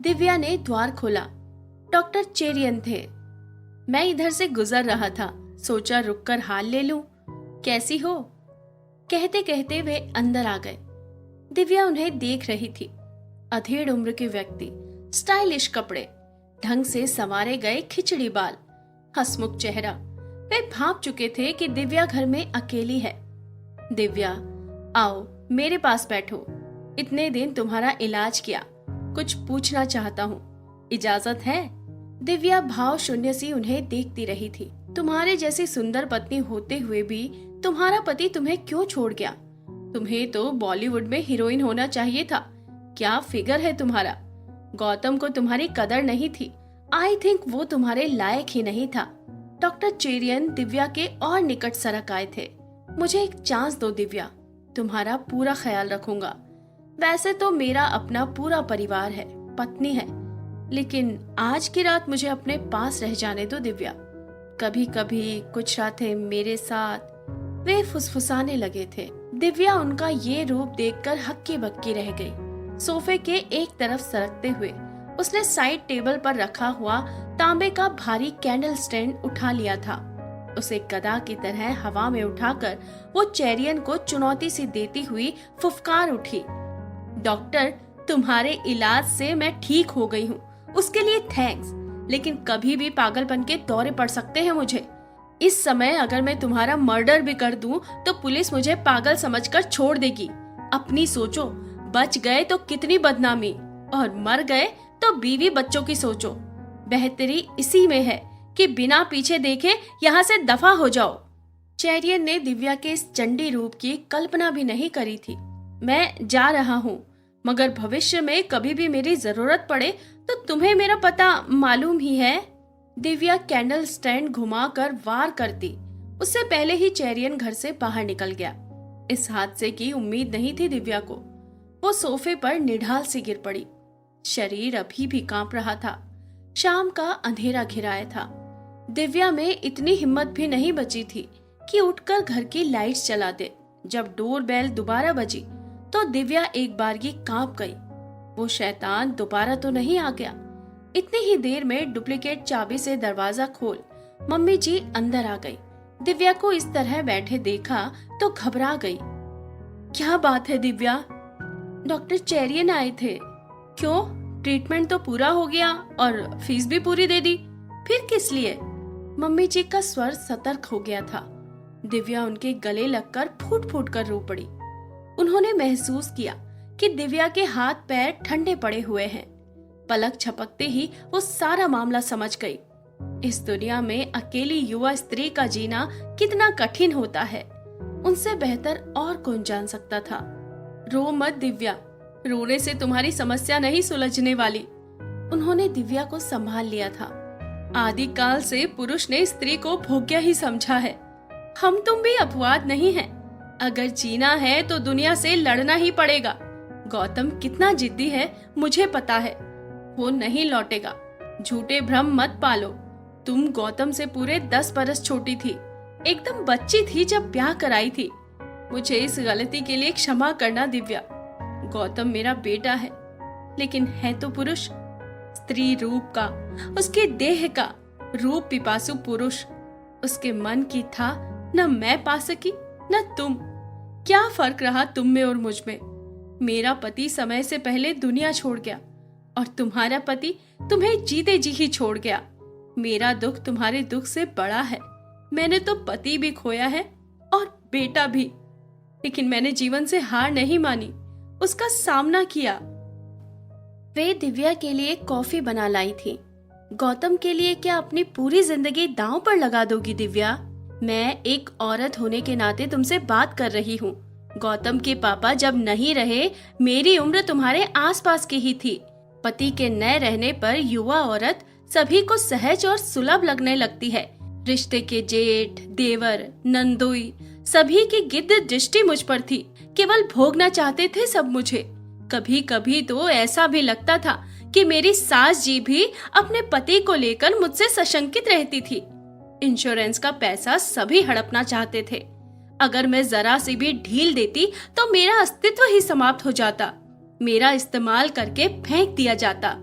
दिव्या ने द्वार खोला। डॉक्टर चेरियन थे। मैं इधर से गुजर रहा था, सोचा रुककर हाल ले लूं। कैसी हो? कहते कहते वे अंदर आ गए। दिव्या उन्हें देख रही थी। अधेड़ उम्र के व्यक्ति, स्टाइलिश कपड़े, ढंग से संवारे गए खिचड़ी बाल, हंसमुख चेहरा। वे भांप चुके थे कि दिव्या घर में अकेली है। दिव्या, आओ मेरे पास बैठो। इतने दिन तुम्हारा इलाज किया, कुछ पूछना चाहता हूँ, इजाजत है? दिव्या भाव शून्य सी उन्हें देखती रही थी। तुम्हारे जैसी सुंदर पत्नी होते हुए भी तुम्हारा पति तुम्हें क्यों छोड़ गया? तुम्हें तो बॉलीवुड में हीरोइन होना चाहिए था। क्या फिगर है तुम्हारा? गौतम को तुम्हारी कदर नहीं थी। आई थिंक वो तुम्हारे लायक ही नहीं था। डॉक्टर चेरियन दिव्या के और निकट सरक आए थे। मुझे एक चांस दो दिव्या, तुम्हारा पूरा ख्याल रखूंगा। वैसे तो मेरा अपना पूरा परिवार है, पत्नी है, लेकिन आज की रात मुझे अपने पास रह जाने दो दिव्या। कभी कभी कुछ रातें मेरे साथ। वे फुसफुसाने लगे थे। दिव्या उनका ये रूप देखकर हक्की बक्की रह गई। सोफे के एक तरफ सरकते हुए उसने साइड टेबल पर रखा हुआ तांबे का भारी कैंडल स्टैंड उठा लिया था। उसे गदा की तरह हवा में उठाकर वो चेरियन को चुनौती सी देती हुई फुफकार उठी। डॉक्टर, तुम्हारे इलाज से मैं ठीक हो गई हूँ, उसके लिए थैंक्स, लेकिन कभी भी पागलपन के दौरे पड़ सकते हैं मुझे। इस समय अगर मैं तुम्हारा मर्डर भी कर दूं तो पुलिस मुझे पागल समझकर छोड़ देगी। अपनी सोचो, बच गए तो कितनी बदनामी, और मर गए तो बीवी बच्चों की सोचो। बेहतरी इसी में है कि बिना पीछे देखे यहाँ से दफा हो जाओ। चेरियन ने दिव्या के इस चंडी रूप की कल्पना भी नहीं करी थी। मैं जा रहा हूँ, मगर भविष्य में कभी भी मेरी जरूरत पड़े तो तुम्हें मेरा पता मालूम ही है। दिव्या कैंडल स्टैंड घुमाकर वार करती। उससे पहले ही चेरियन घर से बाहर निकल गया। इस हादसे की उम्मीद नहीं थी दिव्या को। वो सोफे पर निढाल से गिर पड़ी। शरीर अभी भी कांप रहा था। शाम का अंधेरा घिराया था। दिव्या में इतनी हिम्मत भी नहीं बची थी कि उठकर घर की लाइट्स जला दे। जब डोरबेल दोबारा बजी तो दिव्या एक बारगी कांप गई। वो शैतान दोबारा तो नहीं आ गया। इतनी ही देर में डुप्लीकेट चाबी से दरवाजा खोल मम्मी जी अंदर आ गई। दिव्या को इस तरह बैठे देखा तो घबरा गई। क्या बात है दिव्या? डॉक्टर चेरियन आए थे। क्यों? ट्रीटमेंट तो पूरा हो गया और फीस भी पूरी दे दी, फिर किस लिए? मम्मी जी का स्वर सतर्क हो गया था। दिव्या उनके गले लगकर फूट फूट कर रो पड़ी। उन्होंने महसूस किया कि दिव्या के हाथ पैर ठंडे पड़े हुए हैं। पलक झपकते ही वो सारा मामला समझ गई। इस दुनिया में अकेली युवा स्त्री का जीना कितना कठिन होता है, उनसे बेहतर और कौन जान सकता था। रो मत दिव्या, रोने से तुम्हारी समस्या नहीं सुलझने वाली। उन्होंने दिव्या को संभाल लिया था। आदिकाल से पुरुष ने स्त्री को भोग्य ही समझा है। हम तुम भी अपवाद नहीं हैं। अगर जीना है तो दुनिया से लड़ना ही पड़ेगा। गौतम कितना जिद्दी है मुझे पता है, वो नहीं लौटेगा। झूठे भ्रम मत पालो। तुम गौतम से पूरे 10 बरस छोटी थी, एकदम बच्ची थी जब ब्याह कराई थी। मुझे इस गलती के लिए क्षमा करना दिव्या। गौतम मेरा बेटा है, लेकिन है तो पुरुष, स्त्री रूप का, उसके देह का, रूप पिपासु पुरुष। उसके मन की था न मैं पा सकी न तुम। क्या फर्क रहा तुम में और मुझ में? मेरा पति समय से पहले दुनिया छोड़ गया। और तुम्हारा पति तुम्हें जीते जी ही छोड़ गया। मेरा दुख तुम्हारे दुख से बड़ा है। मैंने तो पति भी खोया है और बेटा भी, लेकिन मैंने जीवन से हार नहीं मानी, उसका सामना किया। वे दिव्या के लिए कॉफी बना लाई थी। गौतम के लिए क्या अपनी पूरी जिंदगी दांव पर लगा दोगी दिव्या? मैं एक औरत होने के नाते तुमसे बात कर रही हूँ। गौतम के पापा जब नहीं रहे, मेरी उम्र तुम्हारे आसपास की ही थी। पति के न रहने पर युवा औरत सभी को सहज और सुलभ लगने लगती है। रिश्ते के जेठ, देवर, नंदोई सभी की गिद्ध दृष्टि मुझ पर थी। केवल भोगना चाहते थे सब मुझे। कभी कभी तो ऐसा भी लगता था कि मेरी सास जी भी अपने पति को लेकर मुझसे सशंकित रहती थी। इंश्योरेंस का पैसा सभी हड़पना चाहते थे। अगर मैं जरा सी भी ढील देती तो मेरा अस्तित्व ही समाप्त हो जाता। मेरा इस्तेमाल करके फेंक दिया जाता।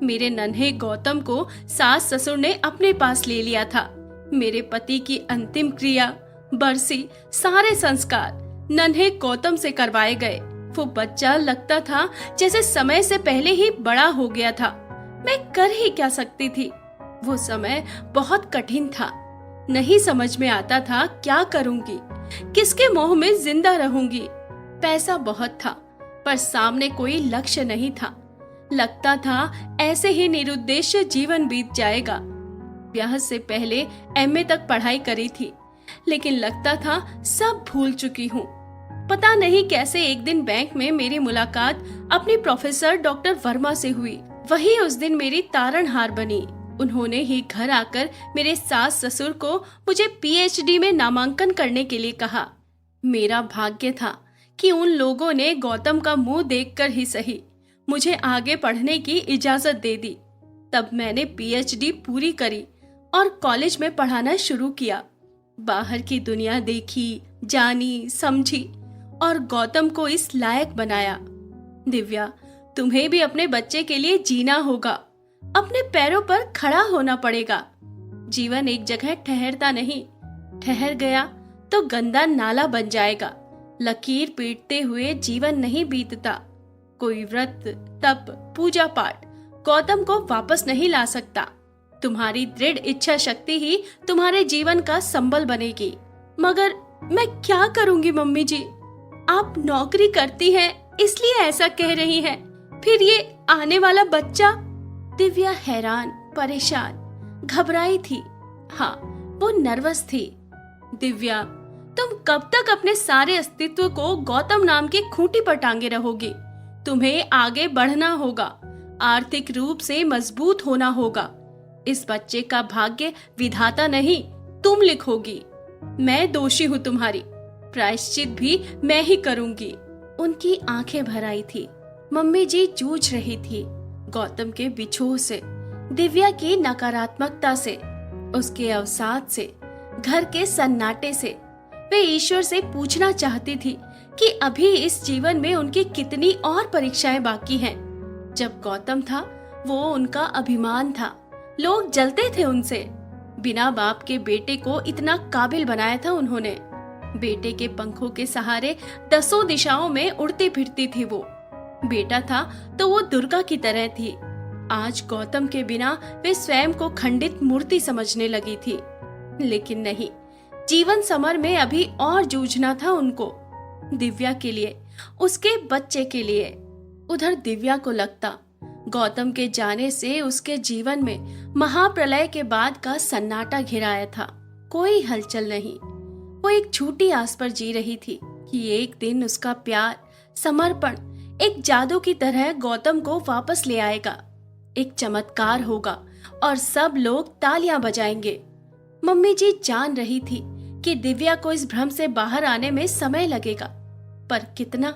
मेरे नन्हे गौतम को सास ससुर ने अपने पास ले लिया था। मेरे पति की अंतिम क्रिया, बरसी, सारे संस्कार नन्हे गौतम से करवाए गए। वो बच्चा लगता था जैसे समय से पहले ही बड़ा हो गया था। मैं कर ही क्या सकती थी? वो समय बहुत कठिन था। नहीं समझ में आता था क्या करूंगी, किसके मोह में जिंदा रहूंगी। पैसा बहुत था पर सामने कोई लक्ष्य नहीं था। लगता था ऐसे ही निरुद्देश्य जीवन बीत जाएगा। ब्याह से पहले एमए तक पढ़ाई करी थी, लेकिन लगता था सब भूल चुकी हूँ। पता नहीं कैसे एक दिन बैंक में मेरी मुलाकात अपनी प्रोफेसर डॉक्टर वर्मा से हुई। वही उस दिन मेरी तारणहार बनी। उन्होंने ही घर आकर मेरे सास ससुर को मुझे पीएचडी में नामांकन करने के लिए कहा। मेरा भाग्य था कि उन लोगों ने गौतम का मुंह देखकर ही सही मुझे आगे पढ़ने की इजाजत दे दी। तब मैंने पीएचडी पूरी करी और कॉलेज में पढ़ाना शुरू किया। बाहर की दुनिया देखी, जानी, समझी और गौतम को इस लायक बनाया। दिव्या, तुम्हें भी अपने बच्चे के लिए जीना होगा। अपने पैरों पर खड़ा होना पड़ेगा। जीवन एक जगह ठहरता नहीं, ठहर गया तो गंदा नाला बन जाएगा। लकीर पीटते हुए जीवन नहीं बीतता। कोई व्रत, तप, पूजा पाठ गौतम को वापस नहीं ला सकता। तुम्हारी दृढ़ इच्छा शक्ति ही तुम्हारे जीवन का संबल बनेगी। मगर मैं क्या करूंगी मम्मी जी? आप नौकरी करती हैं इसलिए ऐसा कह रही हैं। फिर ये आने वाला बच्चा? दिव्या हैरान, परेशान, घबराई थी। हाँ, वो नर्वस थी। दिव्या, तुम कब तक अपने सारे अस्तित्व को गौतम नाम की खूंटी पर टांगे रहोगी? तुम्हें आगे बढ़ना होगा, आर्थिक रूप से मजबूत होना होगा। इस बच्चे का भाग्य विधाता नहीं, तुम लिखोगी। मैं दोषी हूँ तुम्हारी, प्रायश्चित भी मैं ही करूंगी। उनकी आंखें भर आई थी। मम्मी जी जूझ रही थी गौतम के बिछोह से, दिव्या की नकारात्मकता से, उसके अवसाद से, घर के सन्नाटे से। वे ईश्वर से पूछना चाहती थी कि अभी इस जीवन में उनकी कितनी और परीक्षाएं बाकी हैं। जब गौतम था वो उनका अभिमान था। लोग जलते थे उनसे। बिना बाप के बेटे को इतना काबिल बनाया था उन्होंने। बेटे के पंखों के सहारे दसों दिशाओं में उड़ती फिरती थी वो। बेटा था तो वो दुर्गा की तरह थी। आज गौतम के बिना वे स्वयं को खंडित मूर्ति समझने लगी थी। लेकिन नहीं, जीवन समर में अभी और जूझना था उनको। दिव्या के लिए, उसके बच्चे के लिए। उधर दिव्या को लगता गौतम के जाने से उसके जीवन में महाप्रलय के बाद का सन्नाटा घिराया था। कोई हलचल नहीं। वो एक झूठी आस पर जी रही थी कि एक दिन उसका प्यार, समर्पण एक जादू की तरह गौतम को वापस ले आएगा। एक चमत्कार होगा और सब लोग तालियां बजाएंगे। मम्मी जी जान रही थी कि दिव्या को इस भ्रम से बाहर आने में समय लगेगा, पर कितना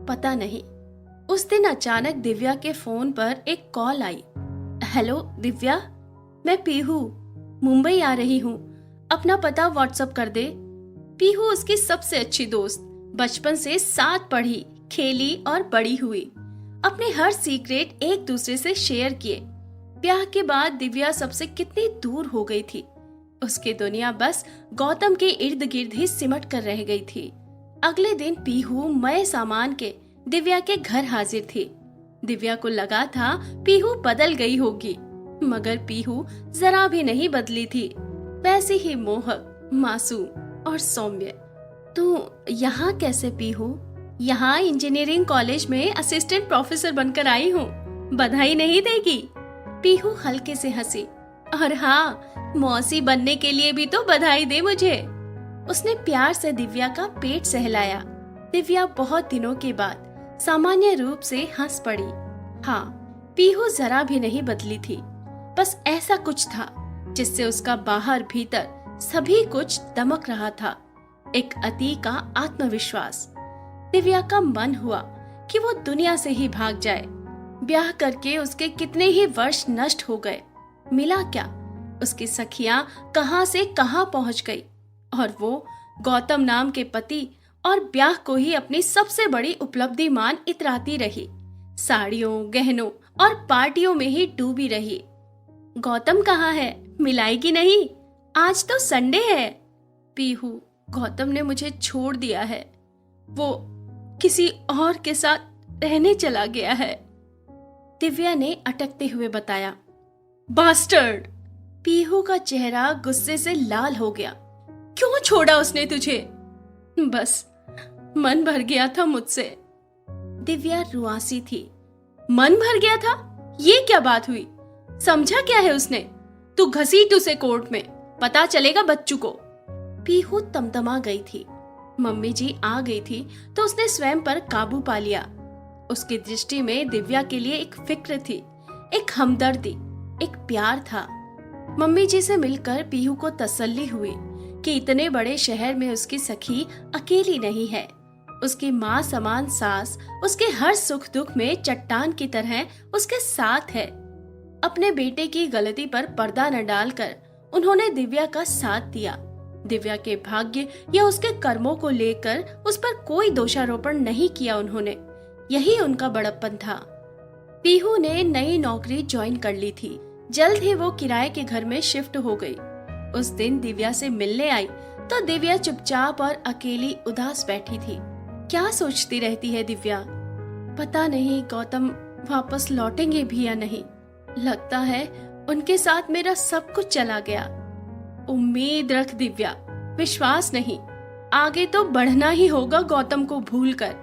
पता नहीं। उस दिन अचानक दिव्या के फोन पर एक कॉल आई। हेलो दिव्या, मैं पीहू मुंबई आ रही हूँ, अपना पता व्हाट्सएप कर दे। पीहू उसकी सबसे अच्छी दोस्त, बचपन से साथ पढ़ी, खेली और बड़ी हुई। अपने हर सीक्रेट एक दूसरे से शेयर किए। ब्याह के बाद दिव्या सबसे कितनी दूर हो गई थी। उसकी दुनिया बस गौतम के इर्द गिर्द ही सिमट कर रह गई थी। अगले दिन पीहू मय सामान के दिव्या के घर हाजिर थी। दिव्या को लगा था पीहू बदल गई होगी, मगर पीहू जरा भी नहीं बदली थी, वैसे ही मोहक, मासूम और सौम्य। तू यहाँ कैसे पीहू? यहाँ इंजीनियरिंग कॉलेज में असिस्टेंट प्रोफेसर बनकर आई हूँ, बधाई नहीं देगी? पीहू हल्के से हंसी। और हाँ, मौसी बनने के लिए भी तो बधाई दे मुझे। उसने प्यार से दिव्या का पेट सहलाया। दिव्या बहुत दिनों के बाद सामान्य रूप से हंस पड़ी। हाँ, पीहू जरा भी नहीं बदली थी, बस ऐसा कुछ था जिससे उसका बाहर भीतर सभी कुछ दमक रहा था, एक अति का आत्मविश्वास। दिव्या का मन हुआ कि वो दुनिया से ही भाग जाए। ब्याह करके उसके कितने ही वर्ष नष्ट हो गए, मिला क्या? उसकी सखियां कहां से कहां पहुंच गई, और वो गौतम नाम के पति और ब्याह को ही अपनी सबसे बड़ी उपलब्धि मान इतराती रही, साड़ियों, गहनों और पार्टियों में ही डूबी रही। गौतम कहाँ है? मिलाएगी नहीं? आज तो संडे है। पीहू, गौतम ने मुझे छोड़ दिया है, वो किसी और के साथ रहने चला गया है, दिव्या ने अटकते हुए बताया। बास्टर्ड! पीहू का चेहरा गुस्से से लाल हो गया। क्यों छोड़ा उसने तुझे? बस मन भर गया था मुझसे। दिव्या रुआसी थी। मन भर गया था? ये क्या बात हुई? समझा क्या है उसने? तू घसीट उसे कोर्ट में, पता चलेगा बच्चू को। पीहू तमतमा गई थी। मम्मी जी आ गई थी तो उसने स्वयं पर काबू पा लिया। उसकी दृष्टि में दिव्या के लिए एक फिक्र थी, एक हमदर्दी, एक प्यार था। मम्मी जी से मिलकर पीहू को तसल्ली हुई कि इतने बड़े शहर में उसकी सखी अकेली नहीं है। उसकी माँ समान सास उसके हर सुख दुख में चट्टान की तरह उसके साथ है। अपने बेटे की गलती पर पर्दा न डालकर उन्होंने दिव्या का साथ दिया। दिव्या के भाग्य या उसके कर्मों को लेकर उस पर कोई दोषारोपण नहीं किया उन्होंने। यही उनका बड़प्पन था। पीहू ने नई नौकरी ज्वाइन कर ली थी। जल्द ही वो किराए के घर में शिफ्ट हो गई। उस दिन दिव्या से मिलने आई तो दिव्या चुपचाप और अकेली उदास बैठी थी। क्या सोचती रहती है दिव्या? पता नहीं गौतम वापस लौटेंगे भी या नहीं। लगता है उनके साथ मेरा सब कुछ चला गया। उम्मीद रख दिव्या, विश्वास नहीं। आगे तो बढ़ना ही होगा गौतम को भूलकर।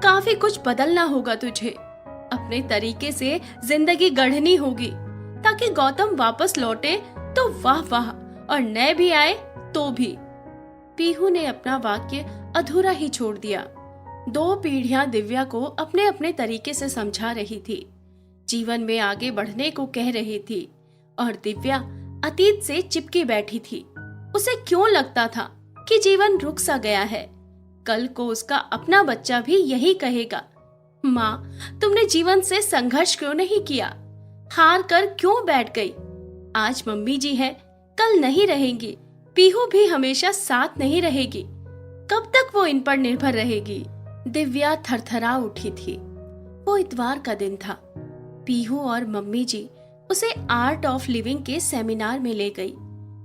काफी कुछ बदलना होगा तुझे। अपने तरीके से जिंदगी गढ़नी होगी ताकि गौतम वापस लौटे तो वाह वाह, और न भी आए तो भी। पीहू ने अपना वाक्य अधूरा ही छोड़ दिया। 2 पीढ़ियां दिव्या को अपने अपने तरीके से समझा रही थी, जीवन में आगे बढ़ने को कह रही थी, और दिव्या अतीत से चिपकी बैठी थी। उसे क्यों लगता था कि जीवन रुक सा गया है? कल को उसका अपना बच्चा भी यही कहेगा, माँ तुमने जीवन से संघर्ष क्यों नहीं किया? हार कर क्यों बैठ गई? आज मम्मी जी है, कल नहीं रहेंगी। पीहू भी हमेशा साथ नहीं रहेगी। कब तक वो इन पर निर्भर रहेगी? दिव्या थरथरा उठी थी। वो इतवार का दिन था। पीहू और मम्मी जी उसे आर्ट ऑफ लिविंग के सेमिनार में ले गई।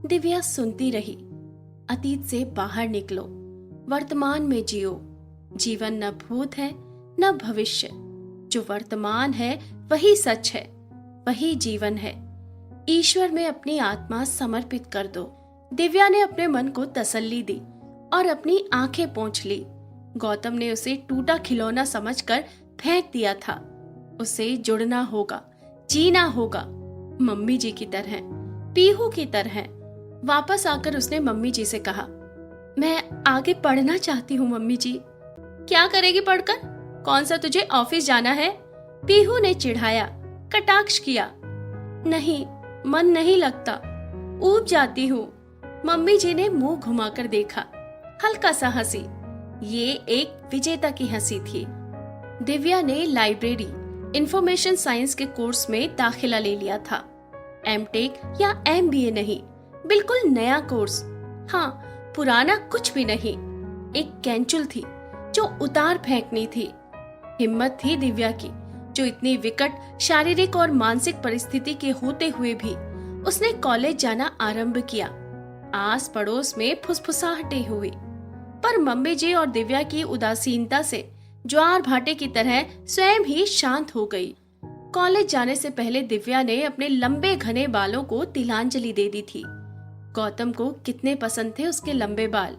दिव्या सुनती रही। अतीत से बाहर निकलो, वर्तमान में जियो। जीवन न भूत है न भविष्य। जो वर्तमान है वही सच है, वही जीवन है। ईश्वर में अपनी आत्मा समर्पित कर दो। दिव्या ने अपने मन को तसल्ली दी और अपनी आंखें पोंछ ली। गौतम ने उसे टूटा खिलौना समझकर फेंक दिया था। उसे जुड़ना होगा, जीना होगा, मम्मी जी की तरह, पीहू की तरह। वापस आकर उसने मम्मी जी से कहा, मैं आगे पढ़ना चाहती हूँ मम्मी जी। क्या करेगी पढ़कर? कौन सा तुझे ऑफिस जाना है? पीहू ने चिढ़ाया, कटाक्ष किया। नहीं, मन नहीं लगता, ऊब जाती हूँ। मम्मी जी ने मुंह घुमाकर देखा, हल्का सा हंसी। ये एक विजेता की हंसी थी। दिव्या ने लाइब्रेरी इंफॉर्मेशन साइंस के कोर्स में दाखिला ले लिया था। एमटेक या एमबीए नहीं, बिल्कुल नया कोर्स। हाँ, पुराना कुछ भी नहीं। एक कैंचुल थी जो उतार फेंकनी थी। हिम्मत थी दिव्या की, जो इतनी विकट शारीरिक और मानसिक परिस्थिति के होते हुए भी उसने कॉलेज जाना आरंभ किया। आस पड़ोस में फुसफुसाहटें हुई, पर मम्मी जी और दिव्या की उदासीनता से ज्वार भाटे की तरह स्वयं ही शांत हो गई। कॉलेज जाने से पहले दिव्या ने अपने लंबे घने बालों को तिलांजलि दे दी थी। गौतम को कितने पसंद थे उसके लंबे बाल।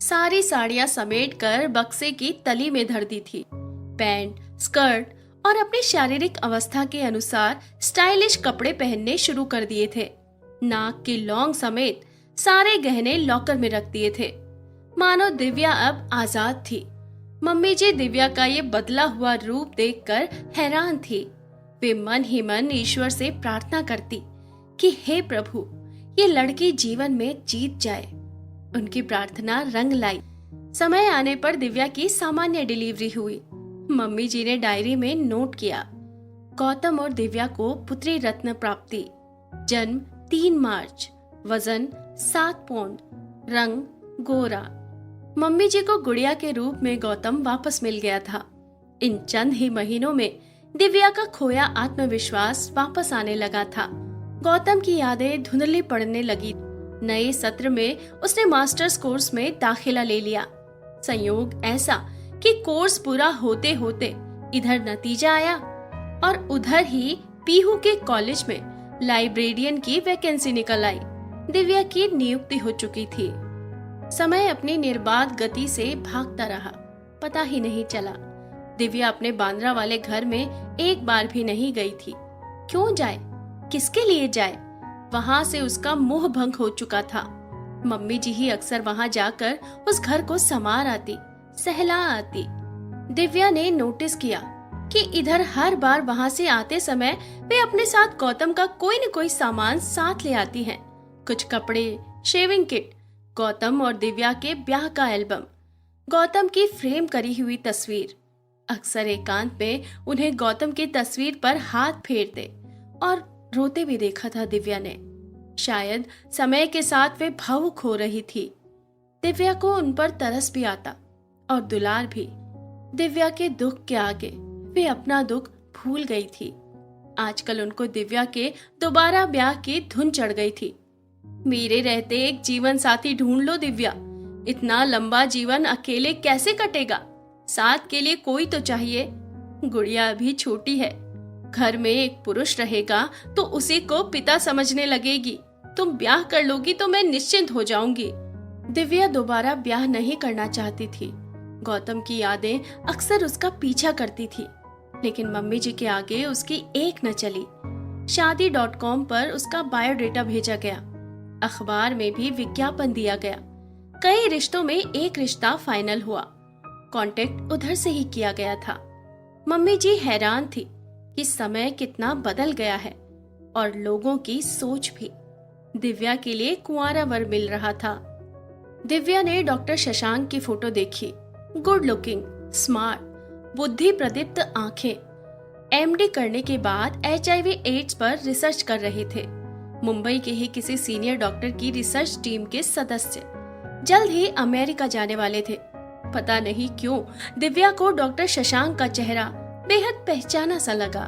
सारी साड़ियां समेट कर बक्से की तली में धर दी थी। पैंट, स्कर्ट और अपनी शारीरिक अवस्था के अनुसार स्टाइलिश कपड़े पहनने शुरू कर दिए थे। नाक की लौंग समेत सारे गहने लॉकर में रख दिए थे। मानो दिव्या अब आजाद थी। मम्मी जी दिव्या का ये बदला हुआ रूप देखकर हैरान थी। वे मन ही मन ईश्वर से प्रार्थना करती कि हे प्रभु, ये लड़की जीवन में जीत जाए। उनकी प्रार्थना रंग लाई। समय आने पर दिव्या की सामान्य डिलीवरी हुई। मम्मी जी ने डायरी में नोट किया, गौतम और दिव्या को पुत्री रत्न प्राप्ति, जन्म 3 मार्च, वजन 7 पौंड, रंग गोरा। मम्मी जी को गुड़िया के रूप में गौतम वापस मिल गया था। इन चंद ही महीनों में दिव्या का खोया आत्मविश्वास वापस आने लगा था। गौतम की यादें धुंधली पड़ने लगी। नए सत्र में उसने मास्टर्स कोर्स में दाखिला ले लिया। संयोग ऐसा कि कोर्स पूरा होते होते इधर नतीजा आया और उधर ही पीहू के कॉलेज में लाइब्रेरियन की वैकेंसी निकल आई। दिव्या की नियुक्ति हो चुकी थी। समय अपनी निर्बाध गति से भागता रहा, पता ही नहीं चला। दिव्या अपने बांद्रा वाले घर में एक बार भी नहीं गई थी। क्यों जाए, किसके लिए जाए? वहां से उसका मोह भंग हो चुका था। मम्मी जी ही अक्सर वहां जाकर उस घर को संवार आती, सहला आती। दिव्या ने नोटिस किया कि इधर हर बार वहां से आते समय वे अपने साथ गौतम का कोई न कोई सामान साथ ले आती हैं। कुछ कपड़े, शेविंग किट, गौतम और दिव्या के ब्याह का एल्बम, गौतम की फ्रेम करी हुई तस्वीर। अक्सर एकांत में उन्हें गौतम की तस्वीर पर हाथ फेरते और रोते भी देखा था दिव्या ने। शायद समय के साथ वे भावुक हो रही थी। दिव्या को उन पर तरस भी आता और दुलार भी। दिव्या के दुख के आगे वे अपना दुख भूल गई थी। आजकल उनको दिव्या के दोबारा ब्याह की धुन चढ़ गई थी। मेरे रहते एक जीवन साथी ढूंढ लो दिव्या। इतना लंबा जीवन अकेले कैसे कटेगा? साथ के लिए कोई तो चाहिए। गुड़िया अभी छोटी है। घर में एक पुरुष रहेगा तो उसी को पिता समझने लगेगी। तुम ब्याह कर लोगी तो मैं निश्चिंत हो जाऊंगी। दिव्या दोबारा ब्याह नहीं करना चाहती थी। गौतम की यादें अक्सर उसका पीछा करती थी, लेकिन मम्मी जी के आगे उसकी एक न चली। शादी.com पर उसका बायोडेटा भेजा गया। अखबार में भी विज्ञापन दिया गया। कई रिश्तों में एक रिश्ता फाइनल हुआ। कांटेक्ट उधर से ही किया गया था। मम्मी जी हैरान थी कि समय कितना बदल गया है और लोगों की सोच भी। दिव्या के लिए कुंवारा वर मिल रहा था। दिव्या ने डॉक्टर शशांक की फोटो देखी। गुड लुकिंग, स्मार्ट, बुद्धि प्रदीप्त आंखें। एमडी करने के बाद HIV एड्स पर रिसर्च कर रहे थे। मुंबई के ही किसी सीनियर डॉक्टर की रिसर्च टीम के सदस्य। जल्द ही अमेरिका जाने वाले थे। पता नहीं क्यों दिव्या को डॉक्टर शशांक का चेहरा बेहद पहचाना सा लगा।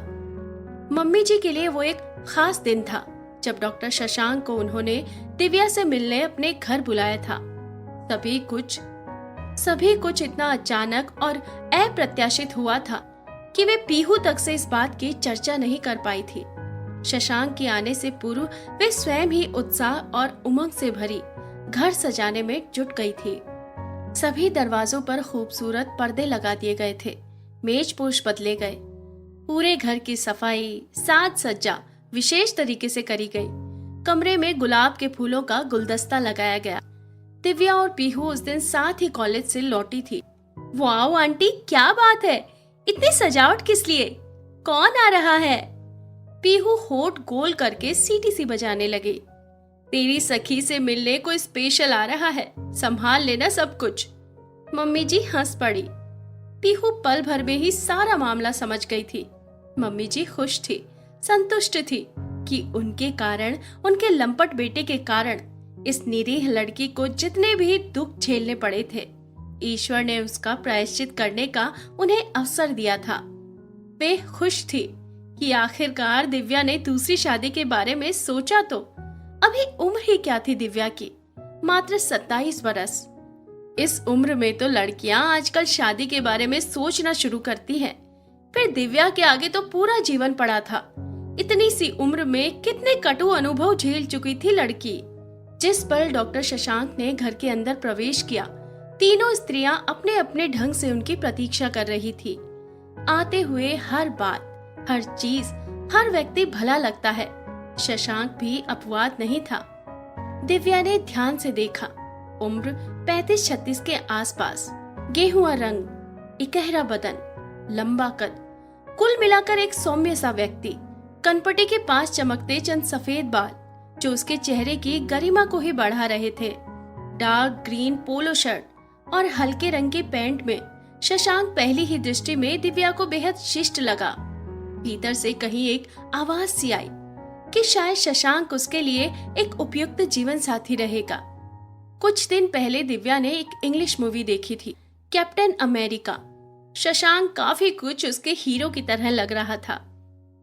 मम्मी जी के लिए वो एक खास दिन था जब डॉक्टर शशांक को उन्होंने दिव्या से मिलने अपने घर बुलाया था। सभी कुछ इतना अचानक और अप्रत्याशित हुआ था कि वे पीहू तक से इस बात की चर्चा नहीं कर पाई थी। शशांक के आने से पूर्व वे स्वयं ही उत्साह और उमंग से भरी घर सजाने में जुट गई थी। सभी दरवाजों पर खूबसूरत पर्दे लगा दिए गए थे। मेजपोश बदले गए। पूरे घर की सफाई, साज सज्जा विशेष तरीके से करी गई। कमरे में गुलाब के फूलों का गुलदस्ता लगाया गया। दिव्या और पीहू उस दिन साथ ही कॉलेज से लौटी थी। वाओ आंटी, क्या बात है, इतनी सजावट किस लिए? कौन आ रहा है? पीहू होठ गोल करके सीटी सी बजाने लगी। तेरी सखी से मिलने कोई स्पेशल आ रहा है, संभाल लेना सब कुछ। मम्मी जी हंस पड़ी। पीहू पल भर में ही सारा मामला समझ गई थी। मम्मी जी खुश थी, संतुष्ट थी कि उनके कारण, उनके लंपट बेटे के कारण इस निरीह लड़की को जितने भी दुख झेलने पड़े थे, ईश्वर ने उसका प्रायश्चित करने का उन्हें अवसर दिया था। वे खुश थी कि आखिरकार दिव्या ने दूसरी शादी के बारे में सोचा तो। अभी उम्र ही क्या थी दिव्या की, मात्र 27 बरस। इस उम्र में तो लड़कियां आजकल शादी के बारे में सोचना शुरू करती हैं। फिर दिव्या के आगे तो पूरा जीवन पड़ा था। इतनी सी उम्र में कितने कटु अनुभव झेल चुकी थी लड़की। जिस पल डॉक्टर शशांक ने घर के अंदर प्रवेश किया, तीनों स्त्रियां अपने अपने ढंग से उनकी प्रतीक्षा कर रही थी। आते हुए हर बात, हर चीज, हर व्यक्ति भला लगता है। शशांक भी अपवाद नहीं था। दिव्या ने ध्यान से देखा। उम्र 35-36 के आसपास, गेहुआ रंग, इकहरा बदन, लंबा कद, कुल मिलाकर एक सौम्य सा व्यक्ति। कनपटी के पास चमकते चंद सफेद बाल जो उसके चेहरे की गरिमा को ही बढ़ा रहे थे। डार्क ग्रीन पोलो शर्ट और हल्के रंग के पैंट में शशांक पहली ही दृष्टि में दिव्या को बेहद शिष्ट लगा। भीतर से कहीं एक आवाज सी आई कि शायद शशांक उसके लिए एक उपयुक्त जीवन साथी रहेगा। कुछ दिन पहले दिव्या ने एक इंग्लिश मूवी देखी थी, कैप्टन अमेरिका। शशांक काफी कुछ उसके हीरो की तरह लग रहा था।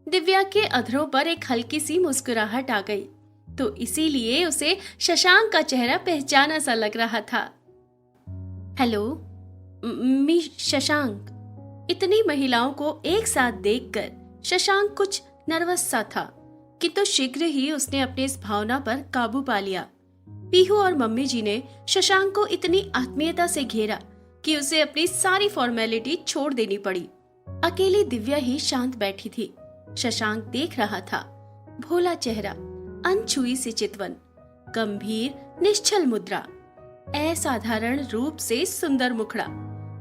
दिव्या के अधरों पर एक हल्की सी मुस्कुराहट आ गई, तो इसीलिए उसे शशांक का चेहरा पहचाना सा लग रहा था। हेलो मी शशांक। इतनी महिलाओं को एक साथ देखकर शशांक कुछ नर्वस सा था, किंतु शीघ्र ही उसने अपनी इस भावना पर काबू पा लिया। पीहू और मम्मी जी ने शशांक को इतनी आत्मीयता से घेरा कि उसे अपनी सारी फॉर्मेलिटी छोड़ देनी पड़ी। अकेली दिव्या ही शांत बैठी थी। शशांक देख रहा था। भोला चेहरा, अनछुई सी चितवन, गंभीर निश्चल मुद्रा, असाधारण रूप से सुंदर मुखड़ा,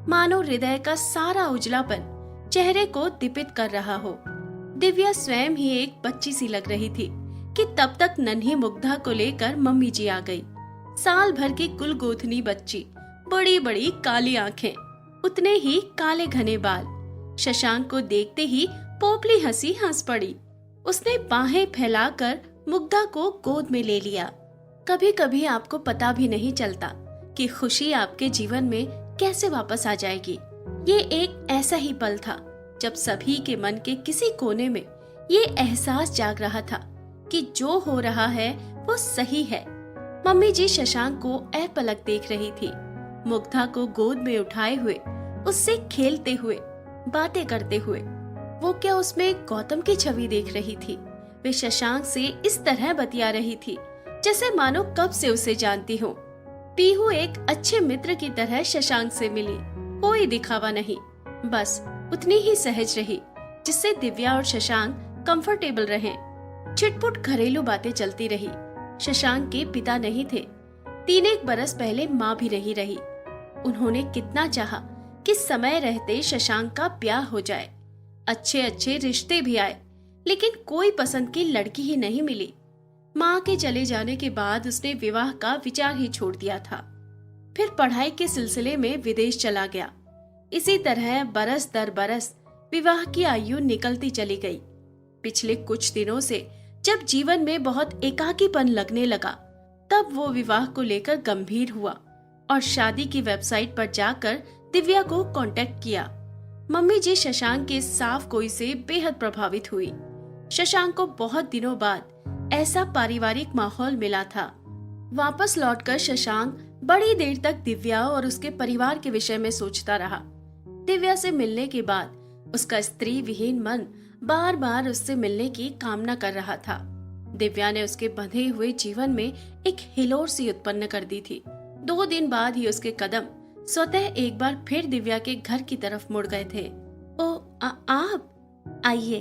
मानो हृदय का सारा उजलापन चेहरे को दीपित कर रहा हो। दिव्या स्वयं ही एक बच्ची सी लग रही थी कि तब तक नन्ही मुग्धा को लेकर मम्मी जी आ गई। साल भर की कुल गोथनी बच्ची, बड़ी बड़ी काली आंखें, उतने ही काले घने बाल। शशांक को देखते ही पोपली हंसी हंस पड़ी। उसने बाहें फैलाकर मुग्धा को गोद में ले लिया। कभी कभी आपको पता भी नहीं चलता कि खुशी आपके जीवन में कैसे वापस आ जाएगी। ये एक ऐसा ही पल था जब सभी के मन के किसी कोने में ये एहसास जाग रहा था कि जो हो रहा है वो सही है। मम्मी जी शशांक को अपलक देख रही थी, मुग्धा को गोद में उठाए हुए, उससे खेलते हुए, बातें करते हुए। वो क्या उसमें गौतम की छवि देख रही थी? वे शशांक से इस तरह बतिया रही थी जैसे मानो कब से उसे जानती हो। पीहू एक अच्छे मित्र की तरह शशांक से मिली। कोई दिखावा नहीं, बस उतनी ही सहज रही जिससे दिव्या और शशांक कंफर्टेबल रहे। छिटपुट घरेलू बातें चलती रही। शशांक के पिता नहीं थे। 3-1 बरस पहले माँ भी नहीं रही। उन्होंने कितना चाहा कि समय रहते शशांक का ब्याह हो जाए। अच्छे अच्छे रिश्ते भी आए, लेकिन कोई पसंद की लड़की ही नहीं मिली। माँ के चले जाने के बाद उसने विवाह का विचार ही छोड़ दिया था। फिर पढ़ाई के सिलसिले में विदेश चला गया। इसी तरह बरस दर बरस विवाह की आयु निकलती चली गई। पिछले कुछ दिनों से जब जीवन में बहुत एकाकीपन लगने लगा, तब वो विवाह को लेकर गंभीर हुआ और शादी की वेबसाइट पर जाकर दिव्या को कांटेक्ट किया। मम्मी जी शशांक के साफ कोई से बेहद प्रभावित हुई। शशांक को बहुत दिनों बाद ऐसा पारिवारिक माहौल मिला था। वापस लौटकर शशांक बड़ी देर तक दिव्या और उसके परिवार के विषय में सोचता रहा। दिव्या से मिलने के बाद उसका स्त्री विहीन मन बार बार उससे मिलने की कामना कर रहा था। दिव्या ने उसके बंधे हुए जीवन में एक हिलोर सी उत्पन्न कर दी थी। 2 दिन बाद ही उसके कदम स्वतः एक बार फिर दिव्या के घर की तरफ मुड़ गए थे। आप आइए,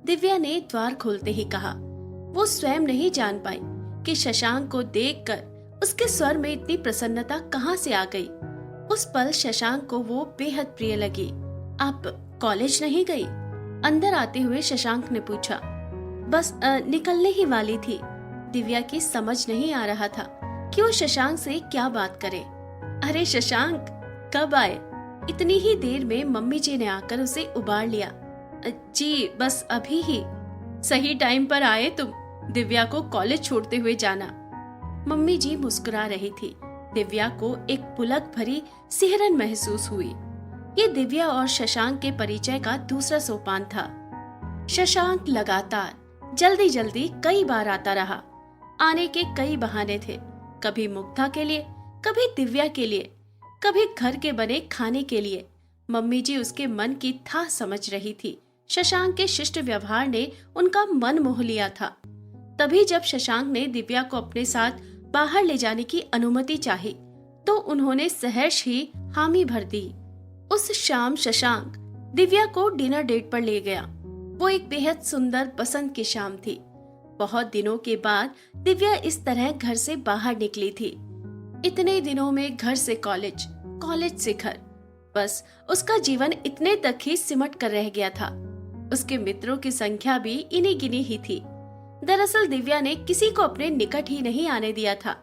दिव्या ने द्वार खोलते ही कहा। वो स्वयं नहीं जान पाई कि शशांक को देखकर उसके स्वर में इतनी प्रसन्नता कहाँ से आ गई। उस पल शशांक को वो बेहद प्रिय लगी। आप कॉलेज नहीं गई? अंदर आते हुए शशांक ने पूछा। बस निकलने ही वाली थी। दिव्या की समझ नहीं आ रहा था कि वो शशांक से क्या बात करे। अरे शशांक, कब आए? इतनी ही देर में मम्मी जी ने आकर उसे उबार लिया। जी बस अभी ही। सही टाइम पर आए तुम। दिव्या को कॉलेज छोड़ते हुए जाना। मम्मी जी मुस्कुरा रही थी। दिव्या को एक पुलक भरी सिहरन महसूस हुई। ये दिव्या और शशांक के परिचय का दूसरा सोपान था। शशांक लगातार जल्दी जल्दी कई बार आता रहा। आने के कई बहाने थे, कभी मुग्धा के लिए, कभी दिव्या के लिए, कभी घर के बने खाने के लिए। मम्मी जी उसके मन की था समझ रही थी। शशांक के शिष्ट व्यवहार ने उनका मन मोह लिया था। तभी जब शशांक ने दिव्या को अपने साथ बाहर ले जाने की अनुमति चाही, तो उन्होंने सहर्ष ही हामी भर दी। उस शाम शशांक दिव्या को डिनर डेट पर ले गया। वो एक बेहद सुंदर बसंत की शाम थी। बहुत दिनों के बाद दिव्या इस तरह घर से बाहर निकली थी। इतने दिनों में घर से कॉलेज, कॉलेज से घर, बस उसका जीवन इतने तक ही सिमट कर रह गया था। उसके मित्रों की संख्या भी इन्हीं गिनी ही थी। दरअसल दिव्या ने किसी को अपने निकट ही नहीं आने दिया था।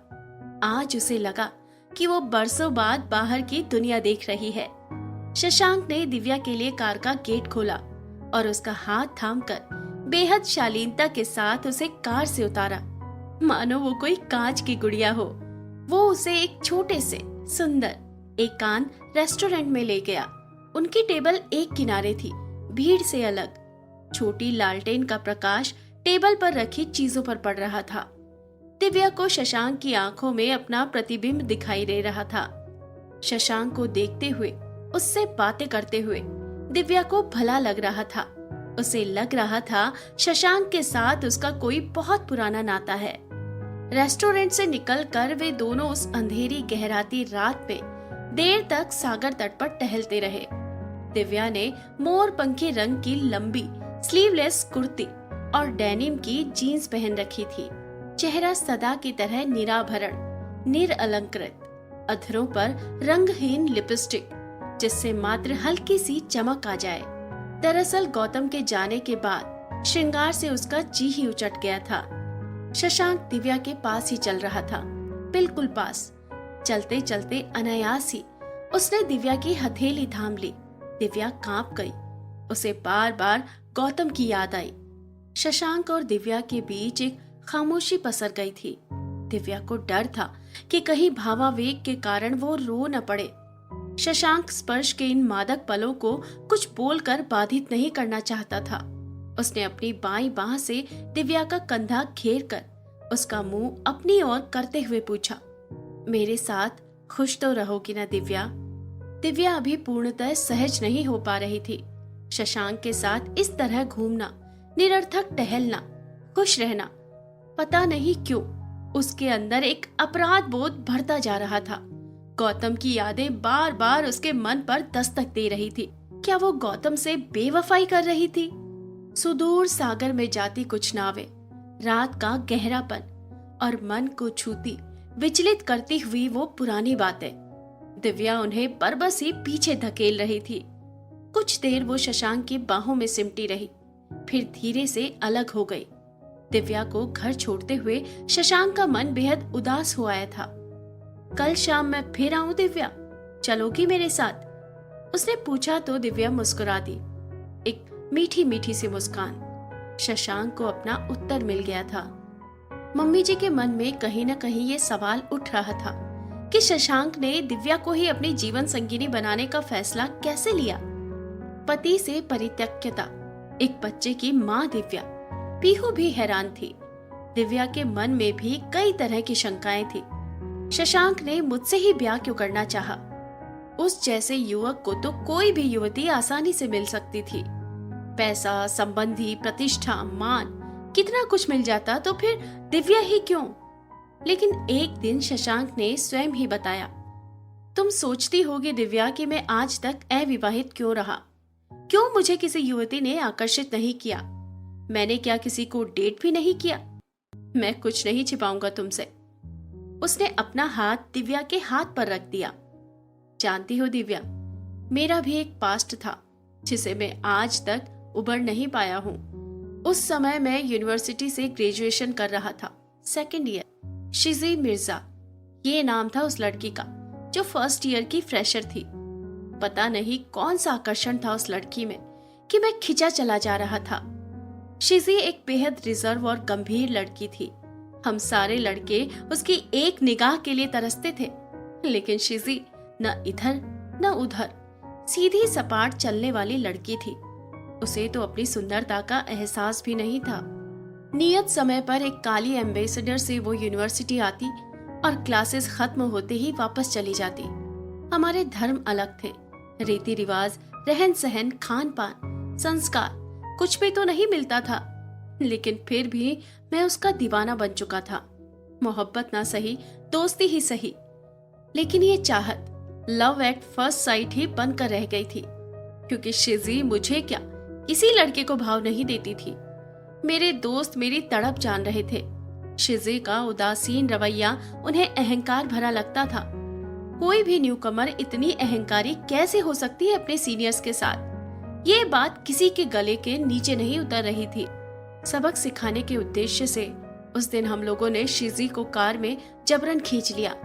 आज उसे लगा कि वो बरसों बाद बाहर की दुनिया देख रही है। शशांक ने दिव्या के लिए कार का गेट खोला और उसका हाथ थामकर बेहद शालीनता के साथ उसे कार से उतारा, मानो वो कोई कांच की गुड़िया हो। वो उसे एक छोटे से सुंदर एकांत रेस्टोरेंट में ले गया। उनकी टेबल एक किनारे थी, भीड़ से अलग। छोटी लालटेन का प्रकाश टेबल पर रखी चीजों पर पड़ रहा था। दिव्या को शशांक की आंखों में अपना प्रतिबिंब दिखाई दे रहा था। शशांक को देखते हुए, उससे बातें करते हुए दिव्या को भला लग रहा था। उसे लग रहा था शशांक के साथ उसका कोई बहुत पुराना नाता है। रेस्टोरेंट से निकलकर वे दोनों उस अंधेरी गहराती रात में देर तक सागर तट पर टहलते रहे। दिव्या ने मोर पंखी रंग की लंबी स्लीवलेस कुर्ती और डेनिम की जीन्स पहन रखी थी। चेहरा सदा की तरह निराभरण, निरअलंकृत, अधरों पर रंगहीन लिपस्टिक जिससे मात्र हल्की सी चमक आ जाए। दरअसल गौतम के जाने के बाद श्रृंगार से उसका जी ही उचट गया था। शशांक दिव्या के पास ही चल रहा था, बिल्कुल पास। चलते चलते अनायास ही उसने दिव्या की हथेली थाम ली। दिव्या कांप गई। उसे बार बार गौतम की याद आई। शशांक और दिव्या के बीच एक खामोशी पसर गई थी। दिव्या को डर था कि कहीं भावावेग के कारण वो रो न पड़े। शशांक स्पर्श के इन मादक पलों को कुछ बोलकर बाधित नहीं करना चाहता था। उसने अपनी बाईं बांह से दिव्या का कंधा घेरकर उसका मुंह अपनी ओर करते हुए पूछा, मेरे साथ खुश तो रहोगी ना दिव्या? दिव्या अभी पूर्णतः सहज नहीं हो पा रही थी। शशांक के साथ इस तरह घूमना, निरर्थक टहलना, खुश रहना, पता नहीं क्यों उसके अंदर एक अपराध बोध भरता जा रहा था। गौतम की यादें बार बार उसके मन पर दस्तक दे रही थी। क्या वो गौतम से बेवफाई कर रही थी? सुदूर सागर में जाती कुछ नावें, रात का गहरापन और मन को छूती, विचलित करती हुई वो पुरानी बातें। दिव्या उन्हें बरबस ही पीछे धकेल रही थी। कुछ देर वो शशांक की बाहों में सिमटी रही, फिर धीरे से अलग हो गई। दिव्या को घर छोड़ते हुए शशांक का मन बेहद उदास हो आया था। कल शाम मैं फिर आऊं दिव्या, चलोगी मेरे साथ? उसने पूछा तो दिव्या मुस्कुरा दी, एक मीठी मीठी सी मुस्कान। शशांक को अपना उत्तर मिल गया था। मम्मी जी के मन में कहीं न कहीं ये सवाल उठ रहा था कि शशांक ने दिव्या को ही अपनी जीवन संगिनी बनाने का फैसला कैसे लिया। पति से परित्यक्तता, एक बच्चे की माँ दिव्या। पीहू भी हैरान थी। दिव्या के मन में भी कई तरह की शंकाएं थी। शशांक ने मुझसे ही ब्याह क्यों करना चाहा? उस जैसे युवक को तो कोई भी युवती आसानी से मिल सकती थी। पैसा, संबंधी, प्रतिष्ठा, मान, कितना कुछ मिल जाता, तो फिर दिव्या ही क्यों? लेकिन एक दिन शशांक ने स्वयं ही बताया, तुम सोचती होगी दिव्या कि मैं आज तक अविवाहित क्यों रहा? क्यों मुझे किसी युवती ने आकर्षित नहीं किया? मैंने क्या किसी को डेट भी नहीं किया? मैं कुछ नहीं छिपाऊंगा तुमसे। उसने अपना हाथ दिव्या के हाथ पर रख दिया। जानती हो दिव्या, मेरा भी एक पास्ट था जिसे मैं आज तक उबर नहीं पाया हूँ। उस समय मैं यूनिवर्सिटी से ग्रेजुएशन कर रहा था, सेकंड ईयर। शिजी मिर्जा, ये नाम था उस लड़की का जो फर्स्ट ईयर की फ्रेशर थी। पता नहीं कौन सा आकर्षण था उस लड़की में कि मैं खिंचा चला जा रहा था। शिजी एक बेहद रिजर्व और गंभीर लड़की थी। हम सारे लड़के उसकी एक निगाह के लिए तरसते थे, लेकिन शिजी न इधर न उधर, सीधी सपाट चलने वाली लड़की थी। उसे तो अपनी सुंदरता का एहसास भी नहीं था। नियत समय पर एक काली एम्बेसडर से वो यूनिवर्सिटी आती और क्लासेस खत्म होते ही वापस चली जाती। हमारे धर्म अलग थे, रीति रिवाज, रहन सहन, खान पान, संस्कार कुछ भी तो नहीं मिलता था। लेकिन फिर भी मैं उसका दीवाना बन चुका था। मोहब्बत ना सही, दोस्ती ही सही, लेकिन ये चाहत लव एट फर्स्ट साइट ही बनकर रह गई थी। क्योंकि शिजी मुझे क्या, किसी लड़के को भाव नहीं देती थी। मेरे दोस्त मेरी तड़प जान रहे थे। शिजी का उदासीन रवैया उन्हें अहंकार भरा लगता था। कोई भी न्यूकमर इतनी अहंकारी कैसे हो सकती है अपने सीनियर्स के साथ? ये बात किसी के गले के नीचे नहीं उतर रही थी। सबक सिखाने के उद्देश्य से उस दिन हम लोगों ने शिजी को कार में जबरन खींच लिया।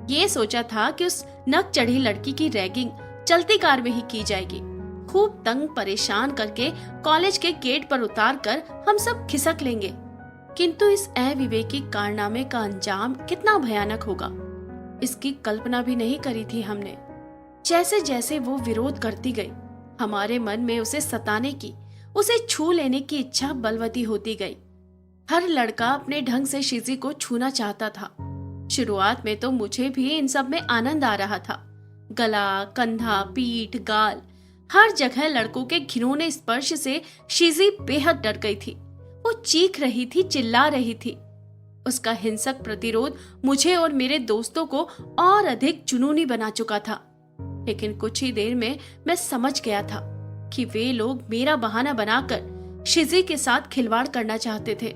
ये सोचा था कि उस नक चढ़ी लड़की की रैगिंग चलती कार में ही की जाएगी। खूब तंग परेशान करके कॉलेज के गेट पर उतार कर हम सब खिसक लेंगे। किंतु इस अविवेकी कारनामे का अंजाम कितना भयानक होगा, इसकी कल्पना भी नहीं करी थी हमने। जैसे जैसे वो विरोध करती गई, हमारे मन में उसे सताने की, उसे छू लेने की इच्छा बलवती होती गई। हर लड़का अपने ढंग से शिजी को छूना चाहता था। शुरुआत में तो मुझे भी इन सब में आनंद आ रहा था। गला, कंधा, पीठ, गाल, हर जगह लड़कों के घिनौने स्पर्श से शिजी बेहद डर गई थी। वो चीख रही थी, चिल्ला रही थी। उसका हिंसक प्रतिरोध मुझे और मेरे दोस्तों को और अधिक जुनूनी बना चुका था। लेकिन कुछ ही देर में मैं समझ गया था कि वे लोग मेरा बहाना बनाकर शिजी के साथ खिलवाड़ करना चाहते थे।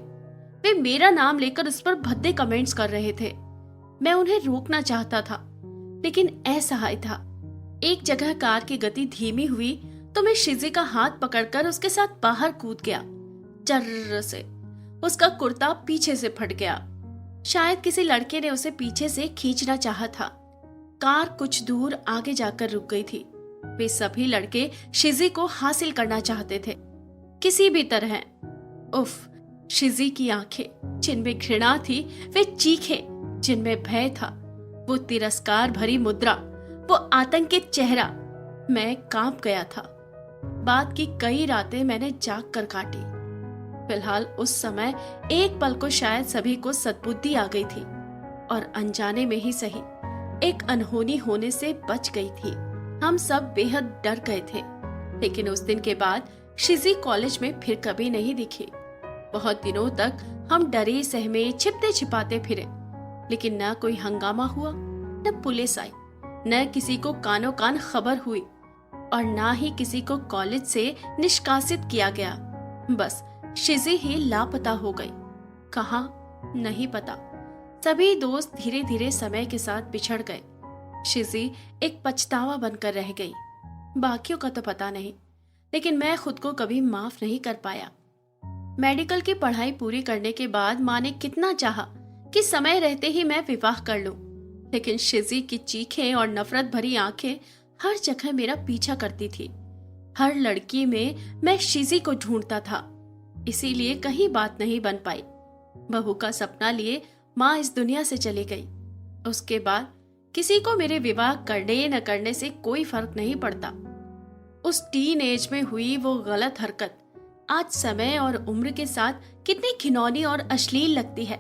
वे मेरा नाम लेकर उस पर भद्दे कमेंट्स कर रहे थे। मैं उन्हें रोकना चाहता था, लेकिन असहाय था। एक जगह कार की गति धीमी हुई तो मैं शिजी का हाथ पकड़कर उसके साथ बाहर कूद गया। जर्र से उसका कुर्ता पीछे से फट गया। शायद किसी लड़के ने उसे पीछे से खींचना चाहा था। कार कुछ दूर आगे जाकर रुक गई थी। वे सभी लड़के शिजी को हासिल करना चाहते थे किसी भी तरह। उफ, शिजी की आंखें जिनमें घृणा थी, वे चीखें जिनमें भय था, वो तिरस्कार भरी मुद्रा, वो आतंकित चेहरा। मैं कांप गया था। बात की कई रातें मैंने जाग कर काटी। फिलहाल उस समय एक पल को शायद सभी को सद्बुद्धि आ गई थी और अनजाने में ही सही एक अनहोनी होने से बच गई थी। हम सब बेहद डर गए थे। लेकिन उस दिन के बाद शिजी कॉलेज में फिर कभी नहीं दिखी। बहुत दिनों तक हम डरे सहमे छिपते छिपाते फिरे, लेकिन न कोई हंगामा हुआ, न पुलिस आई, न किसी को कानो कान खबर हुई और न ही किसी को कॉलेज से निष्कासित किया गया। बस शिजी ही लापता हो गई। कहाँ नहीं पता। सभी दोस्त धीरे धीरे समय के साथ बिछड़ गए। शिजी एक पछतावा बनकर रह गई। बाकियों का तो पता नहीं, लेकिन मैं खुद को कभी माफ नहीं कर पाया। मेडिकल की पढ़ाई पूरी करने के बाद माँ ने कितना चाहा कि समय रहते ही मैं विवाह कर लूं, लेकिन शिजी की चीखें और नफरत भरी आंखें हर जगह मेरा पीछा करती थी। हर लड़की में मैं शिजी को ढूंढता था, इसीलिए कहीं बात नहीं बन पाई। बहू का सपना लिए माँ इस दुनिया से चली गई। उसके बाद किसी को मेरे विवाह करने न करने से कोई फर्क नहीं पड़ता। उस टीन एज में हुई वो गलत हरकत आज समय और उम्र के साथ कितनी घिनौनी और अश्लील लगती है।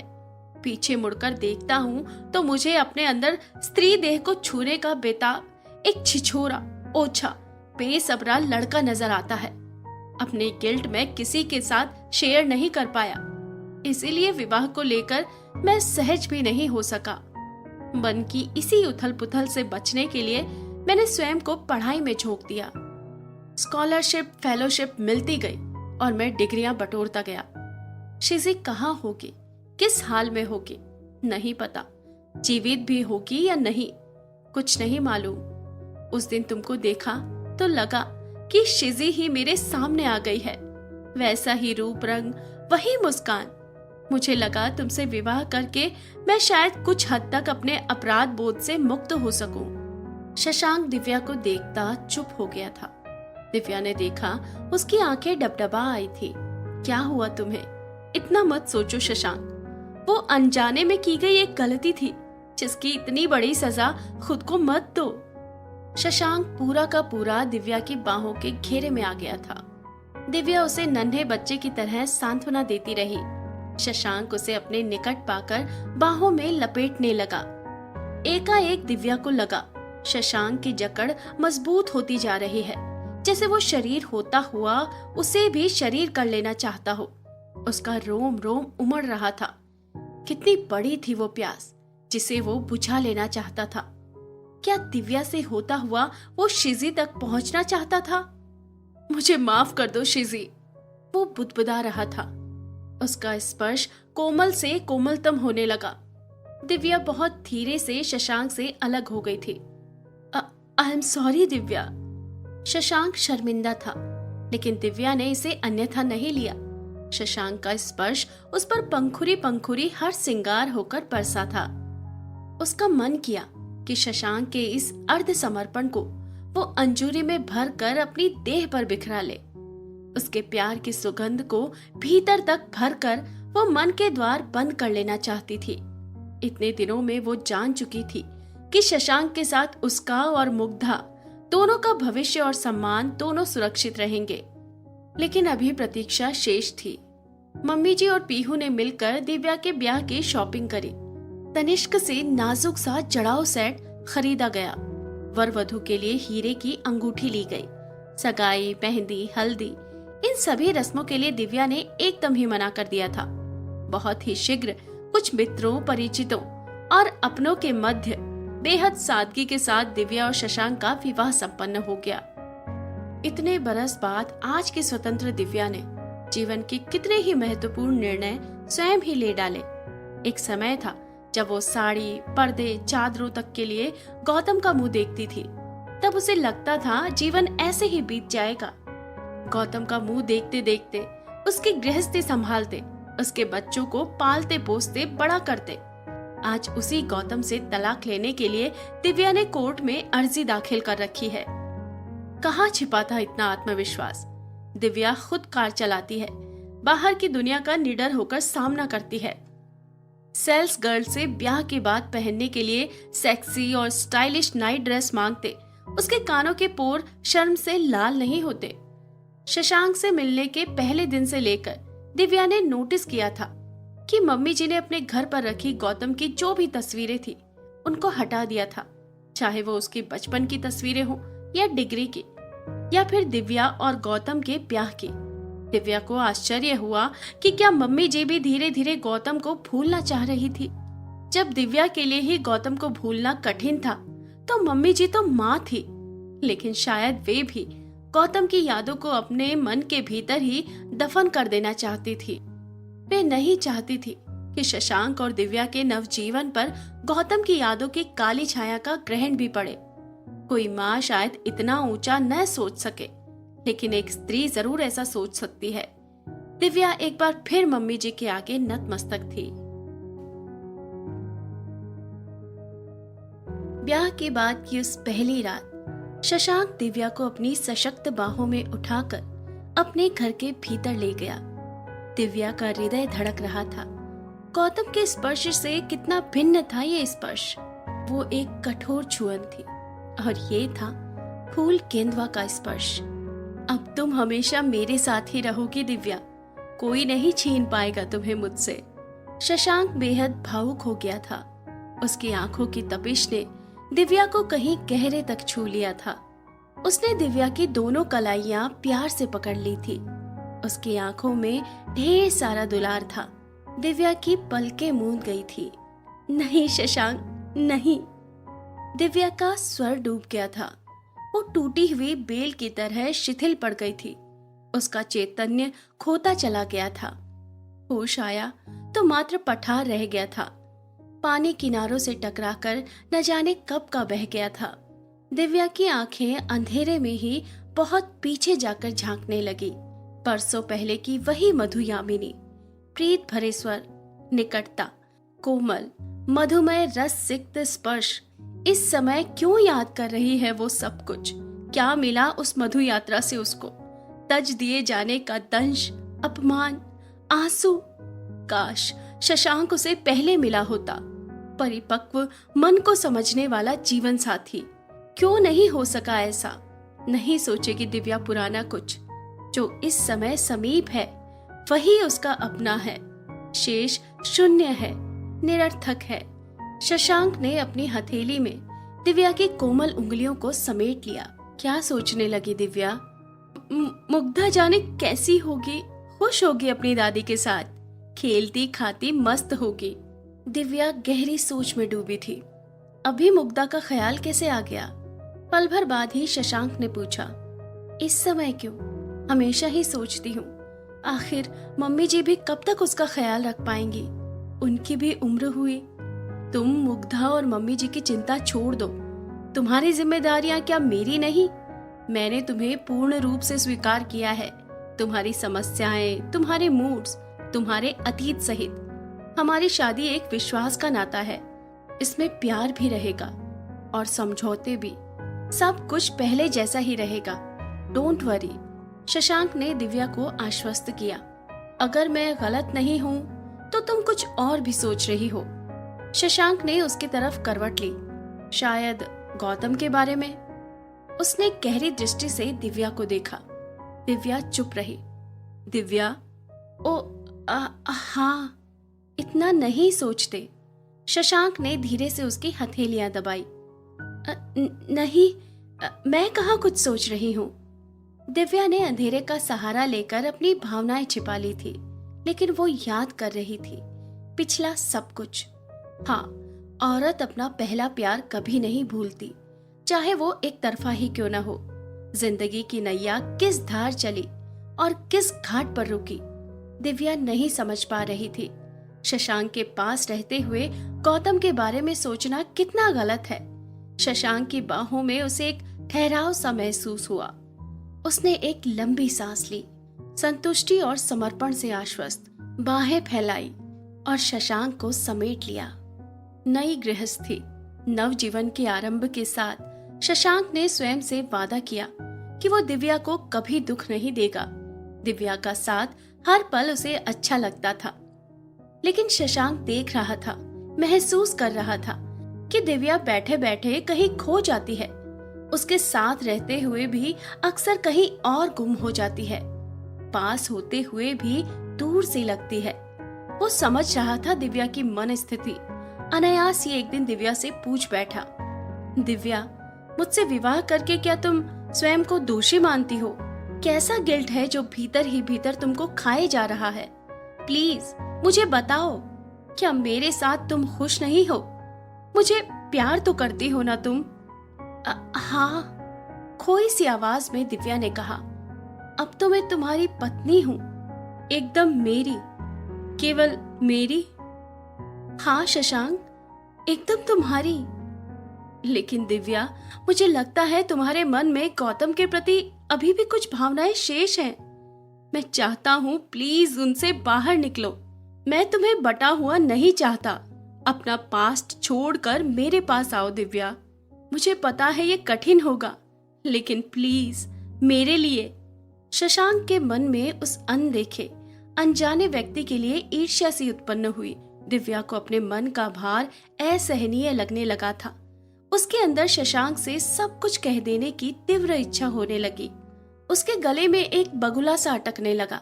पीछे मुड़कर देखता हूँ तो मुझे अपने अंदर स्त्री देह को छूने का बेताब एक छिछोरा, ओछा, बेसब्रा लड़का नजर आता है। अपने गिल्ट में किसी के साथ शेयर नहीं कर पाया, इसीलिए विवाह को लेकर मैं सहज भी नहीं हो सका। मन की इसी उथल पुथल से बचने के लिए मैंने स्वयं को पढ़ाई में झोंक दिया। स्कॉलरशिप, फेलोशिप मिलती गई और मैं डिग्रियां बटोरता गया। शिजी कहाँ होगी, किस हाल में होगी, नहीं पता। जीवित भी होगी या नहीं, कुछ नहीं मालूम। उस दिन तुमको देखा तो लगा कि शिजी ही मेरे सामने आ गई है। वैसा ही रूप रंग, वही मुस्कान। मुझे लगा तुमसे विवाह करके मैं शायद कुछ हद तक अपने अपराध बोध से मुक्त हो सकूं। शशांक दिव्या को देखता चुप हो गया था। दिव्या ने देखा, उसकी आंखें डबडबा आई थी। क्या हुआ तुम्हें? इतना मत सोचो शशांक, वो अनजाने में की गई एक गलती थी जिसकी इतनी बड़ी सजा खुद को मत दो। शशांक पूरा का पूरा दिव्या की बाहों के घेरे में आ गया था। दिव्या उसे नन्हे बच्चे की तरह सांत्वना देती रही। शशांक उसे अपने निकट पाकर बाहों में लपेटने लगा। एकाएक दिव्या को लगा शशांक की जकड़ मजबूत होती जा रही है, जैसे वो शरीर होता हुआ उसे भी शरीर कर लेना चाहता हो। उसका रोम रोम उमड़ रहा था। कितनी बड़ी थी वो प्यास जिसे वो बुझा लेना चाहता था। क्या दिव्या से होता हुआ वो शिजी तक पहुंचना चाहता था? मुझे माफ कर दो शिजी, वो बुदबुदा रहा था। उसका स्पर्श कोमल से कोमलतम होने लगा। दिव्या बहुत धीरे से शशांक से अलग हो गई थी। I am sorry Divya. Shashank शर्मिंदा था, लेकिन दिव्या ने इसे अन्यथा नहीं लिया। शशांक का स्पर्श उस पर पंखुरी पंखुरी हर सिंगार होकर बरसा था। उसका मन किया कि शशांक के इस अर्ध समर्पण को वो अंजूरी में भर कर अपनी देह पर बिखरा ले। उसके प्यार की सुगंध को भीतर तक भर कर वो मन के द्वार बंद कर लेना चाहती थी। इतने दिनों में वो जान चुकी थी कि शशांक के साथ उसका और मुग्धा दोनों का भविष्य और सम्मान दोनों सुरक्षित रहेंगे। लेकिन अभी प्रतीक्षा शेष थी। मम्मी जी और पीहू ने मिलकर दिव्या के ब्याह की शॉपिंग करी। तनिष्क से नाजुक सा जड़ाऊ सेट खरीदा गया। वर वधू के लिए हीरे की अंगूठी ली गई। सगाई, मेहंदी, हल्दी, इन सभी रस्मों के लिए दिव्या ने एकदम ही मना कर दिया था। बहुत ही शीघ्र कुछ मित्रों, परिचितों और अपनों के मध्य बेहद सादगी के साथ दिव्या और शशांक का विवाह संपन्न हो गया। इतने बरस बाद आज की स्वतंत्र दिव्या ने जीवन के कितने ही महत्वपूर्ण निर्णय स्वयं ही ले डाले। एक समय था जब वो साड़ी, पर्दे, चादरों तक के लिए गौतम का मुंह देखती थी। तब उसे लगता था जीवन ऐसे ही बीत जाएगा। गौतम का मुंह देखते देखते, उसकी गृहस्थी संभालते, उसके बच्चों को पालते पोसते बड़ा करते। आज उसी गौतम से तलाक लेने के लिए दिव्या ने कोर्ट में अर्जी दाखिल कर रखी है। कहाँ छिपा था इतना आत्मविश्वास? दिव्या खुद कार चलाती है, बाहर की दुनिया का निडर होकर सामना करती है। सेल्स गर्ल से ब्याह के बाद पहनने के लिए सेक्सी और स्टाइलिश नाइट ड्रेस मांगते उसके कानों के पोर शर्म से लाल नहीं होते। शशांक से मिलने के पहले दिन से लेकर दिव्या ने नोटिस किया था कि मम्मी जी ने अपने घर पर रखी गौतम की जो भी तस्वीरें थी उनको हटा दिया था, चाहे वो उसकी बचपन की तस्वीरें हो या डिग्री की, या फिर दिव्या और गौतम के ब्याह की। दिव्या को आश्चर्य हुआ कि क्या मम्मी जी भी धीरे धीरे गौतम को भूलना चाह रही थी। जब दिव्या के लिए ही गौतम को भूलना कठिन था तो मम्मी जी तो माँ थी, लेकिन शायद वे भी गौतम की यादों को अपने मन के भीतर ही दफन कर देना चाहती थी। वे नहीं चाहती थी कि शशांक और दिव्या के नवजीवन पर गौतम की यादों की काली छाया का ग्रहण भी पड़े। कोई माँ शायद इतना ऊंचा न सोच सके, लेकिन एक स्त्री जरूर ऐसा सोच सकती है। दिव्या एक बार फिर मम्मी जी के आगे नतमस्तक थी। ब्याह के बाद की उस पहली रात शशांक दिव्या को अपनी सशक्त बाहों में उठाकर अपने घर के भीतर ले गया। दिव्या का हृदय धड़क रहा था। गौतम के स्पर्श से कितना भिन्न था ये स्पर्श। वो एक कठोर छुअन थी और ये था फूल केंदुआ का स्पर्श। अब तुम हमेशा मेरे साथ ही रहोगी दिव्या, कोई नहीं छीन पाएगा तुम्हें मुझसे। शशांक बेहद भावुक हो गया था। उसकी आंखों की तपिश ने दिव्या को कहीं गहरे तक छू लिया था। उसने दिव्या की दोनों कलाइयां प्यार से पकड़ ली थी। उसकी आंखों में ढेर सारा दुलार था। दिव्या की पलकें मूंद गई थी। नहीं शशांक, नहीं। दिव्या का स्वर डूब गया था। वो टूटी हुई बेल की तरह शिथिल पड़ गई थी। उसका चैतन्य खोता चला गया था। होश आया तो मात्र पठार रह गया था। पानी किनारों से टकराकर न जाने कब का बह गया था। दिव्या की आंखें अंधेरे में ही बहुत पीछे जाकर झांकने लगी। परसों पहले की वही मधु यामिनी, प्रीत भरे स्वर, निकटता, कोमल मधुमय रस सिक्त स्पर्श। इस समय क्यों याद कर रही है वो सब कुछ? क्या मिला उस मधु यात्रा से उसको? तज दिए जाने का दंश, अपमान, आंसू। काश शशांक उसे पहले मिला होता। परिपक्व, मन को समझने वाला जीवन साथी। क्यों नहीं हो सका ऐसा? नहीं सोचेगी दिव्या पुराना कुछ। जो इस समय समीप है वही उसका अपना है। शेष शून्य है, निरर्थक है। शशांक ने अपनी हथेली में दिव्या की कोमल उंगलियों को समेट लिया। क्या सोचने लगी दिव्या? मुग्धा जाने कैसी होगी, खुश होगी अपनी दादी के साथ, खेलती खाती मस्त होगी। दिव्या गहरी सोच में डूबी थी। अभी मुग्धा का ख्याल कैसे आ गया? पल भर बाद ही शशांक ने पूछा, इस समय क्यों? हमेशा ही सोचती हूँ, आखिर मम्मी जी भी कब तक उसका ख्याल रख पाएंगी? उनकी भी उम्र हुई। तुम मुग्धा और मम्मी जी की चिंता छोड़ दो। तुम्हारी जिम्मेदारियां क्या मेरी नहीं? मैंने तुम्हें पूर्ण रूप से स्वीकार किया है। तुम्हारी समस्याएं, तुम्हारे मूड्स, तुम्हारे अतीत सहित। हमारी शादी एक विश्वास का नाता है। इसमें प्यार भी रहेगा और समझौते भी। सब कुछ पहले जैसा ही रहेगा। Don't worry. शशांक ने दिव्या को आश्वस्त किया। अगर मैं गलत नहीं हूँ तो तुम कुछ और भी सोच रही हो। शशांक ने उसकी तरफ करवट ली। शायद गौतम के बारे में। उसने गहरी दृष्टि से दिव्या को देखा। दिव्या चुप रही। दिव्या, हाँ, इतना नहीं सोचते। शशांक ने धीरे से उसकी हथेलियां दबाई। नहीं, मैं कहाँ कुछ सोच रही हूँ। दिव्या ने अंधेरे का सहारा लेकर अपनी भावनाएं छिपा ली थी, लेकिन वो याद कर रही थी पिछला सब कुछ। हाँ, औरत अपना पहला प्यार कभी नहीं भूलती, चाहे वो एक तरफा ही क्यों न हो। जिंदगी की नैया किस धार चली और किस घाट पर रुकी, दिव्या नहीं समझ पा रही थी। शशांक के पास रहते हुए गौतम के बारे में सोचना कितना गलत है। शशांक की बाहों में उसे एक ठहराव सा महसूस हुआ। उसने एक लंबी सांस ली, संतुष्टि और समर्पण से आश्वस्त। बाहें फैलाई और शशांक को समेट लिया। नई गृहस्थी, नव जीवन के आरंभ के साथ शशांक ने स्वयं से वादा किया कि वो दिव्या को कभी दुख नहीं देगा। दिव्या का साथ हर पल उसे अच्छा लगता था, लेकिन शशांक देख रहा था, महसूस कर रहा था कि दिव्या बैठे बैठे कहीं खो जाती है। उसके साथ रहते हुए भी अक्सर कहीं और गुम हो जाती है, पास होते हुए भी दूर सी लगती है। वो समझ रहा था दिव्या की मन स्थिति। अनायास ही एक दिन दिव्या से पूछ बैठा, दिव्या, मुझसे विवाह करके क्या तुम स्वयं को दोषी मानती हो? कैसा गिल्ट है जो भीतर ही भीतर तुमको खाए जा रहा है? प्लीज मुझे बताओ, क्या मेरे साथ तुम खुश नहीं हो? मुझे प्यार तो करती हो ना तुम? हाँ, खोई सी आवाज में दिव्या ने कहा। अब तो मैं तुम्हारी पत्नी हूँ, एकदम मेरी, केवल मेरी। हाँ शशांक, एकदम तुम्हारी। लेकिन दिव्या, मुझे लगता है तुम्हारे मन में गौतम के प्रति अभी भी कुछ भावनाएं शेष हैं। मैं चाहता हूँ प्लीज उनसे बाहर निकलो। मैं तुम्हें बटा हुआ नहीं चाहता। अपना पास्ट छोड़कर मेरे पास आओ दिव्या। मुझे पता है ये कठिन होगा, लेकिन प्लीज मेरे लिए। शशांक के मन में उस अनदेखे अनजाने व्यक्ति के लिए ईर्ष्या सी उत्पन्न हुई। दिव्या को अपने मन का भार असहनीय लगने लगा था। उसके अंदर शशांक से सब कुछ कह देने की तीव्र इच्छा होने लगी। उसके गले में एक बगुला सा अटकने लगा।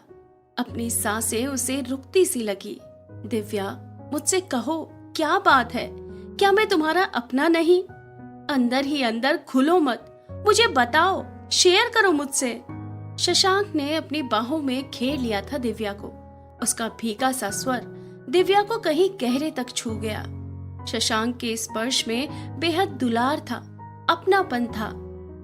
अपनी सांसें उसे रुकती सी लगी। दिव्या, मुझसे कहो, क्या बात है? क्या मैं तुम्हारा अपना नहीं? अंदर ही अंदर खुलो मत, मुझे बताओ, शेयर करो मुझसे। शशांक ने अपनी बाहों में घेर लिया था दिव्या को। उसका भीगा सा स्वर दिव्या को कहीं गहरे तक छू गया। शशांक के स्पर्श में बेहद दुलार था, अपनापन था।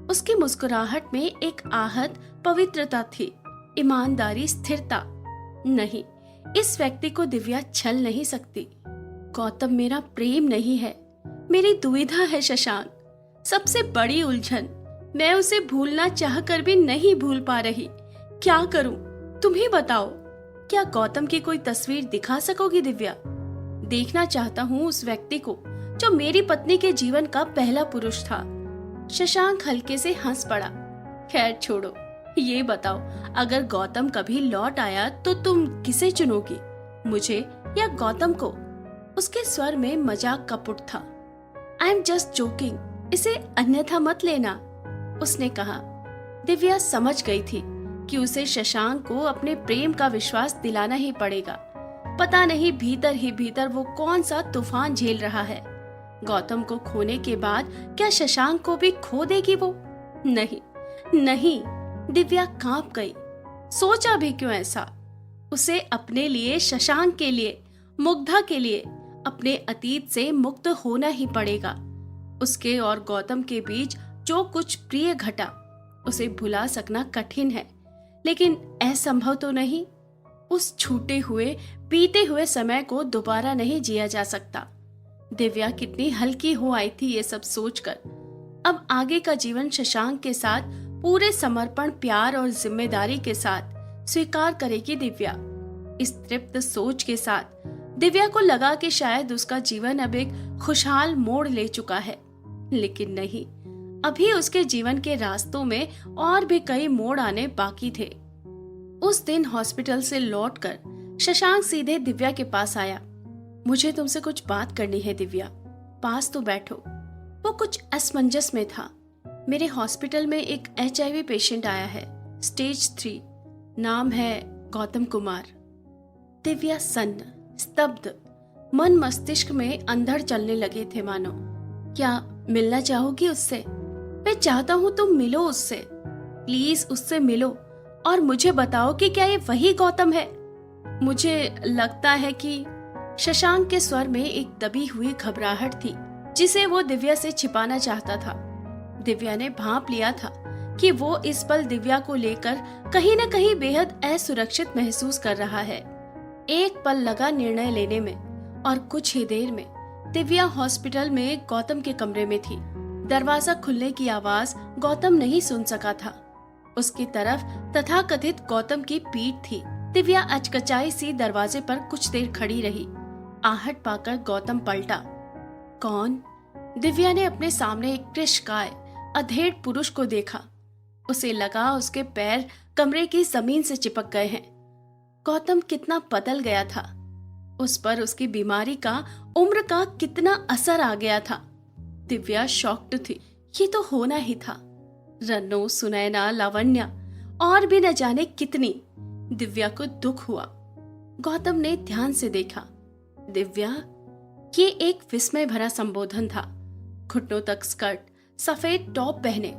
उसकी मुस्कुराहट में एक आहत पवित्रता थी, ईमानदारी, स्थिरता। नहीं, इस व्यक्ति को दिव्या छल नहीं सकती। गौतम मेरा प्रेम नहीं है, मेरी दुविधा है शशांक, सबसे बड़ी उलझन। मैं उसे भूलना चाहकर भी नहीं भूल पा रही। क्या करूं? तुम ही बताओ। क्या गौतम की कोई तस्वीर दिखा सकोगी दिव्या? देखना चाहता हूँ उस व्यक्ति को जो मेरी पत्नी के जीवन का पहला पुरुष था। शशांक हल्के से हंस पड़ा। खैर छोड़ो, ये बताओ, अगर गौतम कभी लौट आया तो तुम किसे चुनोगी, मुझे या गौतम को? उसके स्वर में मजाक का पुट था। आई एम जस्ट जोकिंग, इसे अन्यथा मत लेना, उसने कहा। दिव्या समझ गई थी कि उसे शशांक को अपने प्रेम का विश्वास दिलाना ही पड़ेगा। पता नहीं भीतर ही भीतर वो कौन सा तूफान झेल रहा है। गौतम को खोने के बाद क्या शशांक को भी खो देगी वो? नहीं नहीं, दिव्या कांप गई। सोचा भी क्यों ऐसा? उसे अपने लिए, शशांक के लिए, मुग्धा के लिए अपने अतीत से मुक्त होना ही पड़ेगा। उसके और गौतम के बीच जो कुछ प्रिय घटा उसे भुला सकना कठिन है, लेकिन असंभव तो नहीं। उस छूटे हुए, बीते हुए समय को दोबारा नहीं जिया जा सकता। दिव्या कितनी हल्की हो आई थी ये सब सोचकर। अब आगे का जीवन शशांक के साथ पूरे समर्पण, प्यार और जिम्मेदारी के साथ स्वीकार करेगी दिव्या। इस तृप्त सोच के साथ दिव्या को लगा कि शायद उसका जीवन अब एक खुशहाल मोड़ ले चुका है, लेकिन नहीं, अभी उसके जीवन के रास्तों में और भी कई मोड़ आने बाकी थे। उस दिन हॉस्पिटल से लौटकर शशांक सीधे दिव्या के पास आया। मुझे तुमसे कुछ बात करनी है दिव्या, पास तो बैठो। वो कुछ असमंजस में था। मेरे हॉस्पिटल में एक HIV पेशेंट आया है, स्टेज 3, नाम है गौतम कुमार। दिव्या सन्न, स्तब्ध, मन मस्तिष्क में अंधड़ चलने लगे थे मानो। क्या मिलना चाहोगी उससे? मैं चाहता हूँ तुम मिलो उससे, प्लीज उससे मिलो और मुझे बताओ कि क्या ये वही गौतम है। मुझे लगता है कि शशांक के स्वर में एक दबी हुई घबराहट थी जिसे वो दिव्या से छिपाना चाहता था। दिव्या ने भांप लिया था कि वो इस पल दिव्या को लेकर कहीं न कहीं बेहद असुरक्षित महसूस कर रहा है। एक पल लगा निर्णय लेने में और कुछ ही देर में दिव्या हॉस्पिटल में गौतम के कमरे में थी। दरवाजा खुलने की आवाज गौतम नहीं सुन सका था। उसकी तरफ तथाकथित गौतम की पीठ थी। दिव्या अचकचाई सी दरवाजे पर कुछ देर खड़ी रही। आहट पाकर गौतम पलटा। कौन? दिव्या ने अपने सामने एक कृशकाय, अधेड़ पुरुष को देखा। उसे लगा उसके पैर कमरे की जमीन से चिपक गए हैं। गौतम कितना बदल गया था। उस पर उसकी बीमारी का, उम्र का कितना असर आ गया था। दिव्या शॉक्ड थी। ये तो होना ही था। रन्नो, सुनैना, लावण्या और भी न जाने कितनी। दिव्या को दुख हुआ। गौतम ने ध्यान से देखा। दिव्या, ये एक विस्मय भरा संबोधन था। घुटनों तक स्कर्ट, सफेद टॉप पहने,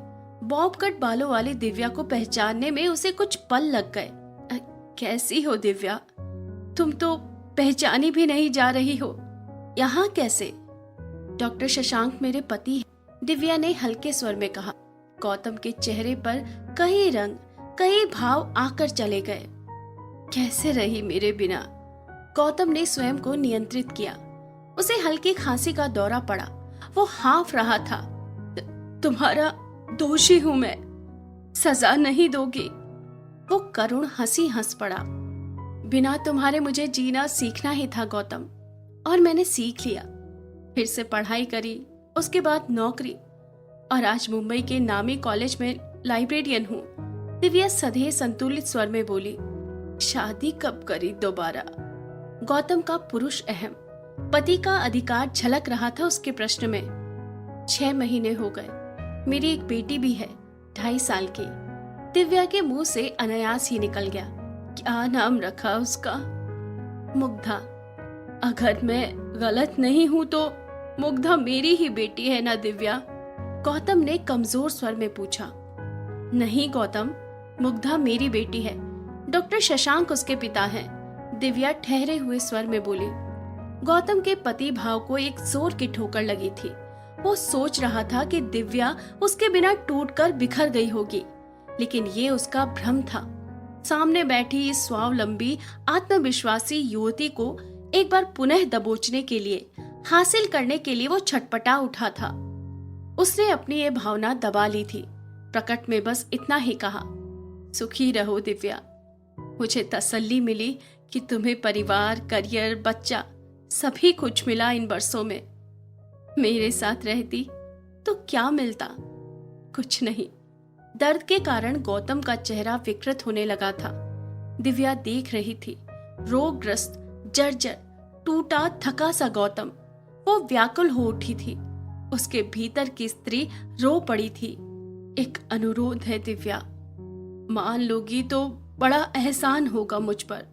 बॉब कट बालों वाली दिव्या को पहचानने में उसे कुछ पल लग गए। कैसी हो दिव्या? तुम तो पहचानी भी नहीं जा रही हो। यहाँ कैसे? डॉक्टर शशांक मेरे पति हैं, दिव्या ने हल्के स्वर में कहा। गौतम के चेहरे पर कई रंग, कई भाव आकर चले गए। कैसे रही मेरे बिना? गौतम ने स्वयं को नियंत्रित किया। उसे हल्की खांसी का दौरा पड़ा। वो हाँफ रहा था। तुम्हारा दोषी हूं मैं, सजा नहीं दोगी। वो करुण हंसी हंस पड़ा। बिना तुम्हारे मुझे जीना सीखना ही था गौतम, और मैंने सीख लिया। फिर से पढ़ाई करी, उसके बाद नौकरी, और आज मुंबई के नामी कॉलेज में लाइब्रेरियन हूँ। दिव्या सधे संतुलित स्वर में बोली। शादी कब करी दोबारा? गौतम का पुरुष अहम, पति का अधिकार झलक रहा था उसके प्रश्न में। 6 महीने हो गए। मेरी एक बेटी भी है, 2.5 साल की। दिव्या के मुंह से अनायास ही निकल गया। क्या नाम रखा उसका? मुग्धा। अगर मैं गलत नहीं हूं तो मुग्धा मेरी ही बेटी है ना दिव्या? गौतम ने कमजोर स्वर में पूछा। नहीं गौतम, मुग्धा मेरी बेटी है। डॉक्टर शशांक उसके पिता हैं, दिव्या ठहरे हुए स्वर में बोली। गौतम के पति भाव को एक जोर की ठोकर लगी थी। वो सोच रहा था कि दिव्या उसके बिना टूटकर बिखर गई होगी, लेकिन ये उसका भ्रम था। सामने बैठी इस स्वावलंबी, आत्मविश्वासी युवती को एक बार पुनः दबोचने के लिए, हासिल करने के लिए वो छटपटा उठा था। उसने अपनी ये भावना दबा ली थी। प्रकट में बस इतना ही कहा, सुखी रहो दिव्या। मुझे तसल्ली मिली कि तुम्हें परिवार, करियर, बच्चा सभी कुछ मिला इन बरसों में। मेरे साथ रहती तो क्या मिलता? कुछ नहीं। दर्द के कारण गौतम का चेहरा विकृत होने लगा था। दिव्या देख रही थी। रोगग्रस्त, जर्जर, टूटा थका सा गौतम। वो व्याकुल हो उठी थी। उसके भीतर की स्त्री रो पड़ी थी। एक अनुरोध है दिव्या, मान लोगी तो बड़ा एहसान होगा मुझ पर।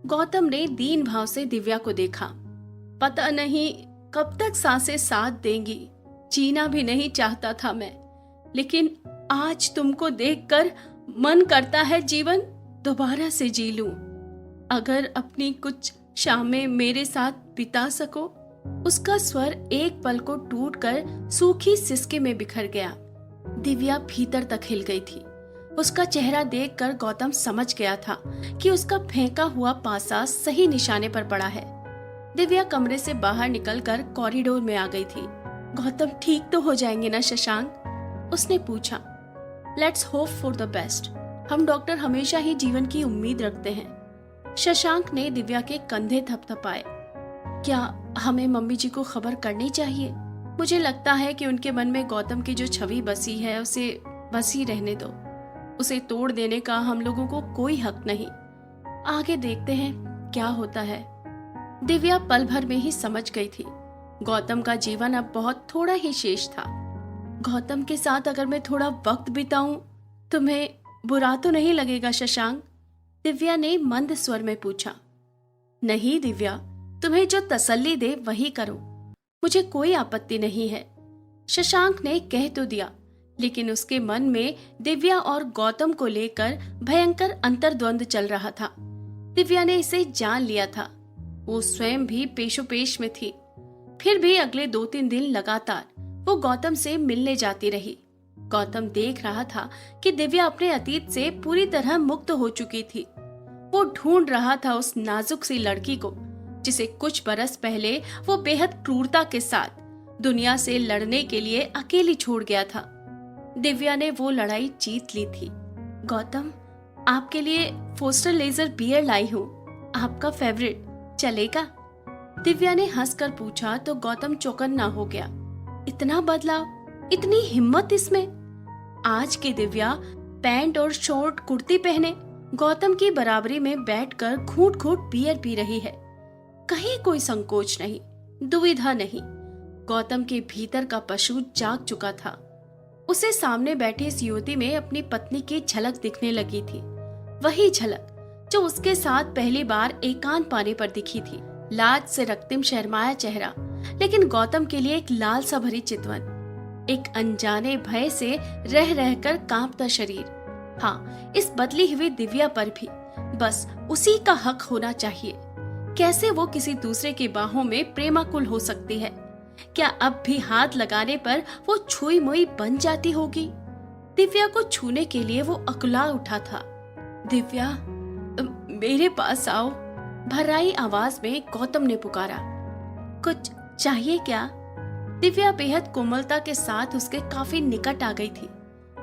गौतम ने दीन भाव से दिव्या को देखा। पता नहीं कब तक सांसें साथ देंगी? जीना भी नहीं चाहता था मैं, लेकिन आज तुमको देखकर मन करता है जीवन दोबारा से जी लूं। अगर अपनी कुछ शामें मेरे साथ बिता सको। उसका स्वर एक पल को टूटकर सूखी सिसके में बिखर गया। दिव्या भीतर तक हिल गई थी। उसका चेहरा देखकर गौतम समझ गया था कि उसका फेंका हुआ पासा सही निशाने पर पड़ा है। दिव्या कमरे से बाहर निकलकर कॉरिडोर में आ गई थी। गौतम ठीक तो हो जाएंगे ना शशांक? उसने पूछा। Let's hope for the best. हम डॉक्टर हमेशा ही जीवन की उम्मीद रखते हैं। शशांक ने दिव्या के कंधे थपथपाए। क्या हमें मम्मी जी को खबर करनी चाहिए? मुझे लगता है कि उनके मन में गौतम की जो छवि बसी है उसे बसी रहने दो। उसे तोड़ देने का हम लोगों को कोई हक नहीं। आगे देखते हैं क्या होता है। दिव्या पल भर में ही समझ गई थी गौतम का जीवन अब बहुत थोड़ा ही शेष था। गौतम के साथ अगर मैं थोड़ा वक्त बिताऊं, तुम्हें बुरा तो नहीं लगेगा शशांक? दिव्या ने मंद स्वर में पूछा। नहीं दिव्या, तुम्हें जो तसल्ली दे वही करो, मुझे कोई आपत्ति नहीं है। शशांक ने कह तो दिया, लेकिन उसके मन में दिव्या और गौतम को लेकर भयंकर अंतर्द्वंद चल रहा था। दिव्या ने इसे जान लिया था। वो स्वयं भी पेशोपेश में थी। फिर भी अगले 2-3 दिन लगातार वो गौतम से मिलने जाती रही। गौतम देख रहा था कि दिव्या अपने अतीत से पूरी तरह मुक्त हो चुकी थी। वो ढूंढ रहा था उस नाजुक सी लड़की को जिसे कुछ बरस पहले वो बेहद क्रूरता के साथ दुनिया से लड़ने के लिए अकेली छोड़ गया था। दिव्या ने वो लड़ाई जीत ली थी। गौतम, आपके लिए फोस्टर लेजर बियर लाई हूँ, आपका फेवरेट, चलेगा? दिव्या ने हंसकर पूछा तो गौतम चौकन्ना हो गया। इतना बदलाव, इतनी हिम्मत इसमें? आज की दिव्या पैंट और शॉर्ट कुर्ती पहने गौतम की बराबरी में बैठकर घूंट घूंट बियर पी रही है। कहीं कोई संकोच नहीं, दुविधा नहीं। गौतम के भीतर का पशु जाग चुका था। उसे सामने बैठी इस युवती में अपनी पत्नी की झलक दिखने लगी थी। वही झलक जो उसके साथ पहली बार एकांत पाने पर दिखी थी। लाज से रक्तिम शर्माया चेहरा, लेकिन गौतम के लिए एक लाल सा भरी चितवन, एक अनजाने भय से रह रहकर कांपता शरीर। हाँ, इस बदली हुई दिव्या पर भी बस उसी का हक होना चाहिए। कैसे वो किसी दूसरे की बाहों में प्रेमाकुल हो सकती है? क्या अब भी हाथ लगाने पर वो छुई मुई बन जाती होगी? दिव्या को छूने के लिए वो अकुला उठा था। दिव्या, मेरे पास आओ, भर्राई आवाज में गौतम ने पुकारा। कुछ चाहिए क्या? दिव्या बेहद कोमलता के साथ उसके काफी निकट आ गई थी।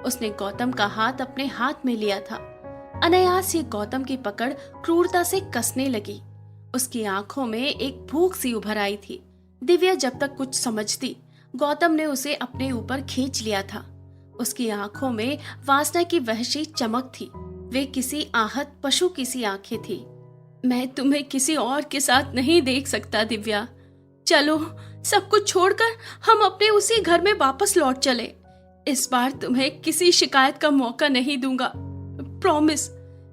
उसने गौतम का हाथ अपने हाथ में लिया था। अनायास ही गौतम की पकड़ क्रूरता से कसने लगी। उसकी आंखों में एक भूख सी उभर आई थी। दिव्या जब तक कुछ समझती, गौतम ने उसे अपने ऊपर खींच लिया था। उसकी आंखों में वासना की वहशी चमक थी। वे किसी आहत पशु की सी आंखें थी। मैं तुम्हें किसी और के साथ नहीं देख सकता दिव्या। चलो, सब कुछ छोड़कर हम अपने उसी घर में वापस लौट चले। इस बार तुम्हें किसी शिकायत का मौका नहीं दूंगा। प्रॉमिस,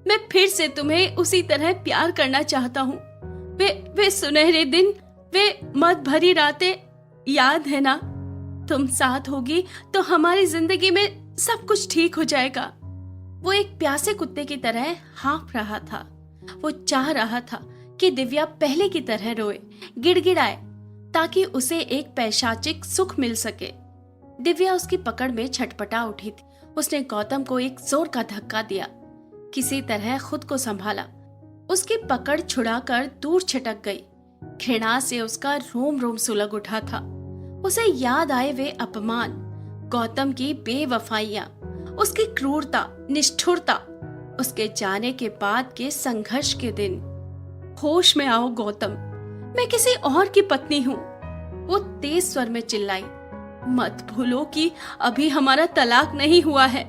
मैं फिर से तुम्हें उसी तरह प्यार करना चाहता हूँ। वे सुनहरे दिन, वे मद भरी रातें याद है ना? तुम साथ होगी तो हमारी जिंदगी में सब कुछ ठीक हो जाएगा। वो एक प्यासे कुत्ते की तरह हाँफ रहा था। वो चाह रहा था कि दिव्या पहले की तरह रोए, गिड़गिड़ाए, ताकि उसे एक पैशाचिक सुख मिल सके। दिव्या उसकी पकड़ में छटपटा उठी थी। उसने गौतम को एक जोर का धक्का दिया। किसी तरह खुद को संभाला। उसकी पकड़ छुड़ाकर दूर छिटक गई। घृणा से उसका रोम रोम सुलग उठा था। उसे याद आए वे अपमान, गौतम की बेवफाइयां, उसकी क्रूरता, निष्ठुरता, उसके जाने के बाद के संघर्ष के दिन। होश में आओ गौतम, मैं किसी और की पत्नी हूँ। वो तेज स्वर में चिल्लाई। मत भूलो कि अभी हमारा तलाक नहीं हुआ है।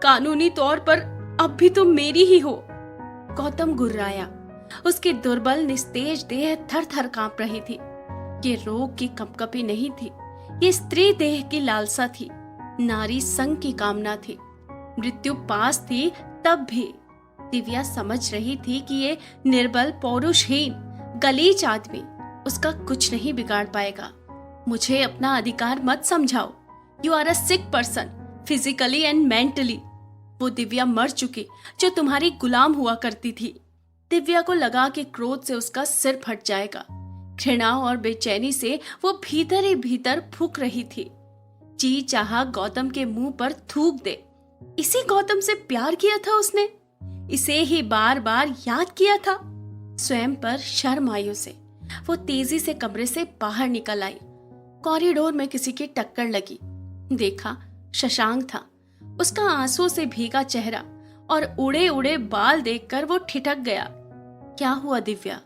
कानूनी तौर पर अब भी तुम मेरी ही हो। गौतम गुर्राया। उसकी दुर्बल निस्तेज देह थर थर कांप रही थी। ये रोग की कंपकपी नहीं थी, ये स्त्री देह की लालसा थी, नारी संग की कामना थी। मृत्यु पास थी तब भी दिव्या समझ रही थी कि ये निर्बल, पौरुषहीन, गलीच आदमी उसका कुछ नहीं बिगाड़ पाएगा। मुझे अपना अधिकार मत समझाओ। You are a sick person, physically and mentally. वो दिव्या मर चुकी जो तुम्हारी गुलाम हुआ करती थी। दिव्या को लगा कि क्रोध से उसका सिर फट जाएगा। घृणा और बेचैनी से वो भीतर ही भीतर फूंक रही थी। जी चाहा गौतम के मुंह पर थूक दे। इसी गौतम से प्यार किया था उसने, इसे ही बार बार याद किया था। स्वयं पर शर्म आई उसे। वो तेजी से कमरे से बाहर निकल आई। कॉरिडोर में किसी की टक्कर लगी। देखा, शशांक था। उसका आंसू से भीगा चेहरा और उड़े उड़े बाल देखकर वो ठिठक गया। क्या हुआ दिव्या?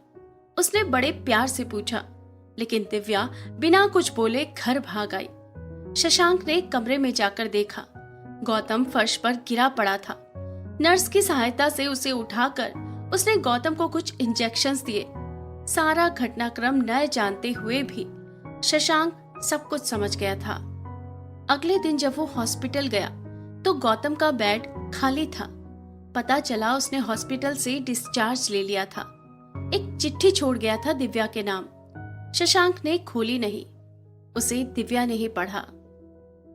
उसने बड़े प्यार से पूछा, लेकिन दिव्या बिना कुछ बोले घर भाग आई। शशांक ने कमरे में जाकर देखा, गौतम फर्श पर गिरा पड़ा था। नर्स की सहायता से उसे उठाकर उसने गौतम को कुछ इंजेक्शंस दिए। सारा घटनाक्रम न जानते हुए भी शशांक सब कुछ समझ गया था। अगले दिन जब वो हॉस्पिटल गया तो गौतम का बेड खाली था। पता चला उसने हॉस्पिटल से डिस्चार्ज ले लिया था। एक चिट्ठी छोड़ गया था दिव्या के नाम। शशांक ने खोली नहीं, उसे दिव्या ने ही पढ़ा।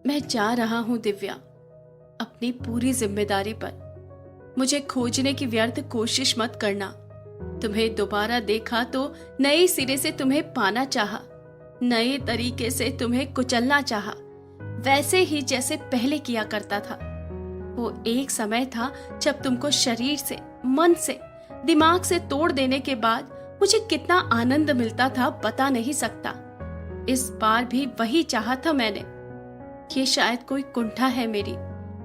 मैं जा रहा हूं दिव्या, अपनी पूरी जिम्मेदारी पर। मुझे खोजने की व्यर्थ कोशिश मत करना। तुम्हें दोबारा देखा तो नए सिरे से तुम्हें पाना चाहा, नए तरीके से तुम्हें कुचलना चाहा, वैसे ही जैसे पहले किया करता था। वो एक समय था जब तुमको शरीर से, मन से, दिमाग से तोड़ देने के बाद मुझे कितना आनंद मिलता था बता नहीं सकता। इस बार भी वही चाहा था मैंने। ये शायद कोई कुंठा है मेरी,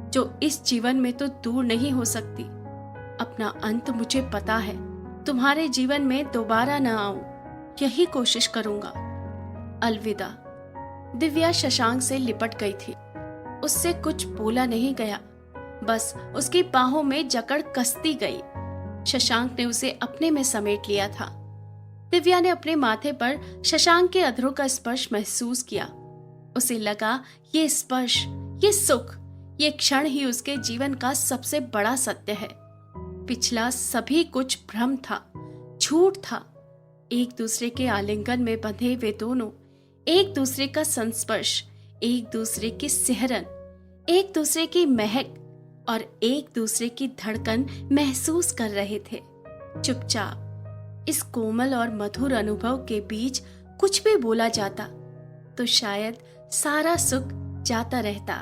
जो इस जीवन में तो दूर नहीं हो सकती। अपना अंत मुझे पता है। तुम्हारे जीवन में दोबारा न आऊं, यही कोशिश करूंगा। अलविदा। दिव्या शशांक से लिपट गई थी। उससे कुछ बोला नहीं गया, बस उसकी बाहों में जकड़ कसती गई। शशांक ने उसे अपने में समेट लिया था। दिव्या ने अपने माथे पर शशांक के अधरों का स्पर्श महसूस किया। उसे लगा ये स्पर्श, ये सुख, ये क्षण ही उसके जीवन का सबसे बड़ा सत्य है। पिछला सभी कुछ भ्रम था, झूठ था। एक दूसरे के आलिंगन में बंधे वे दोनों एक दूसरे का संस्पर्श, एक दूसरे की सिहरन, एक दूसरे की महक और एक दूसरे की धड़कन महसूस कर रहे थे। चुपचाप इस कोमल और मधुर अनुभव के बीच कुछ भी बोला जाता तो शायद सारा सुख जाता रहता।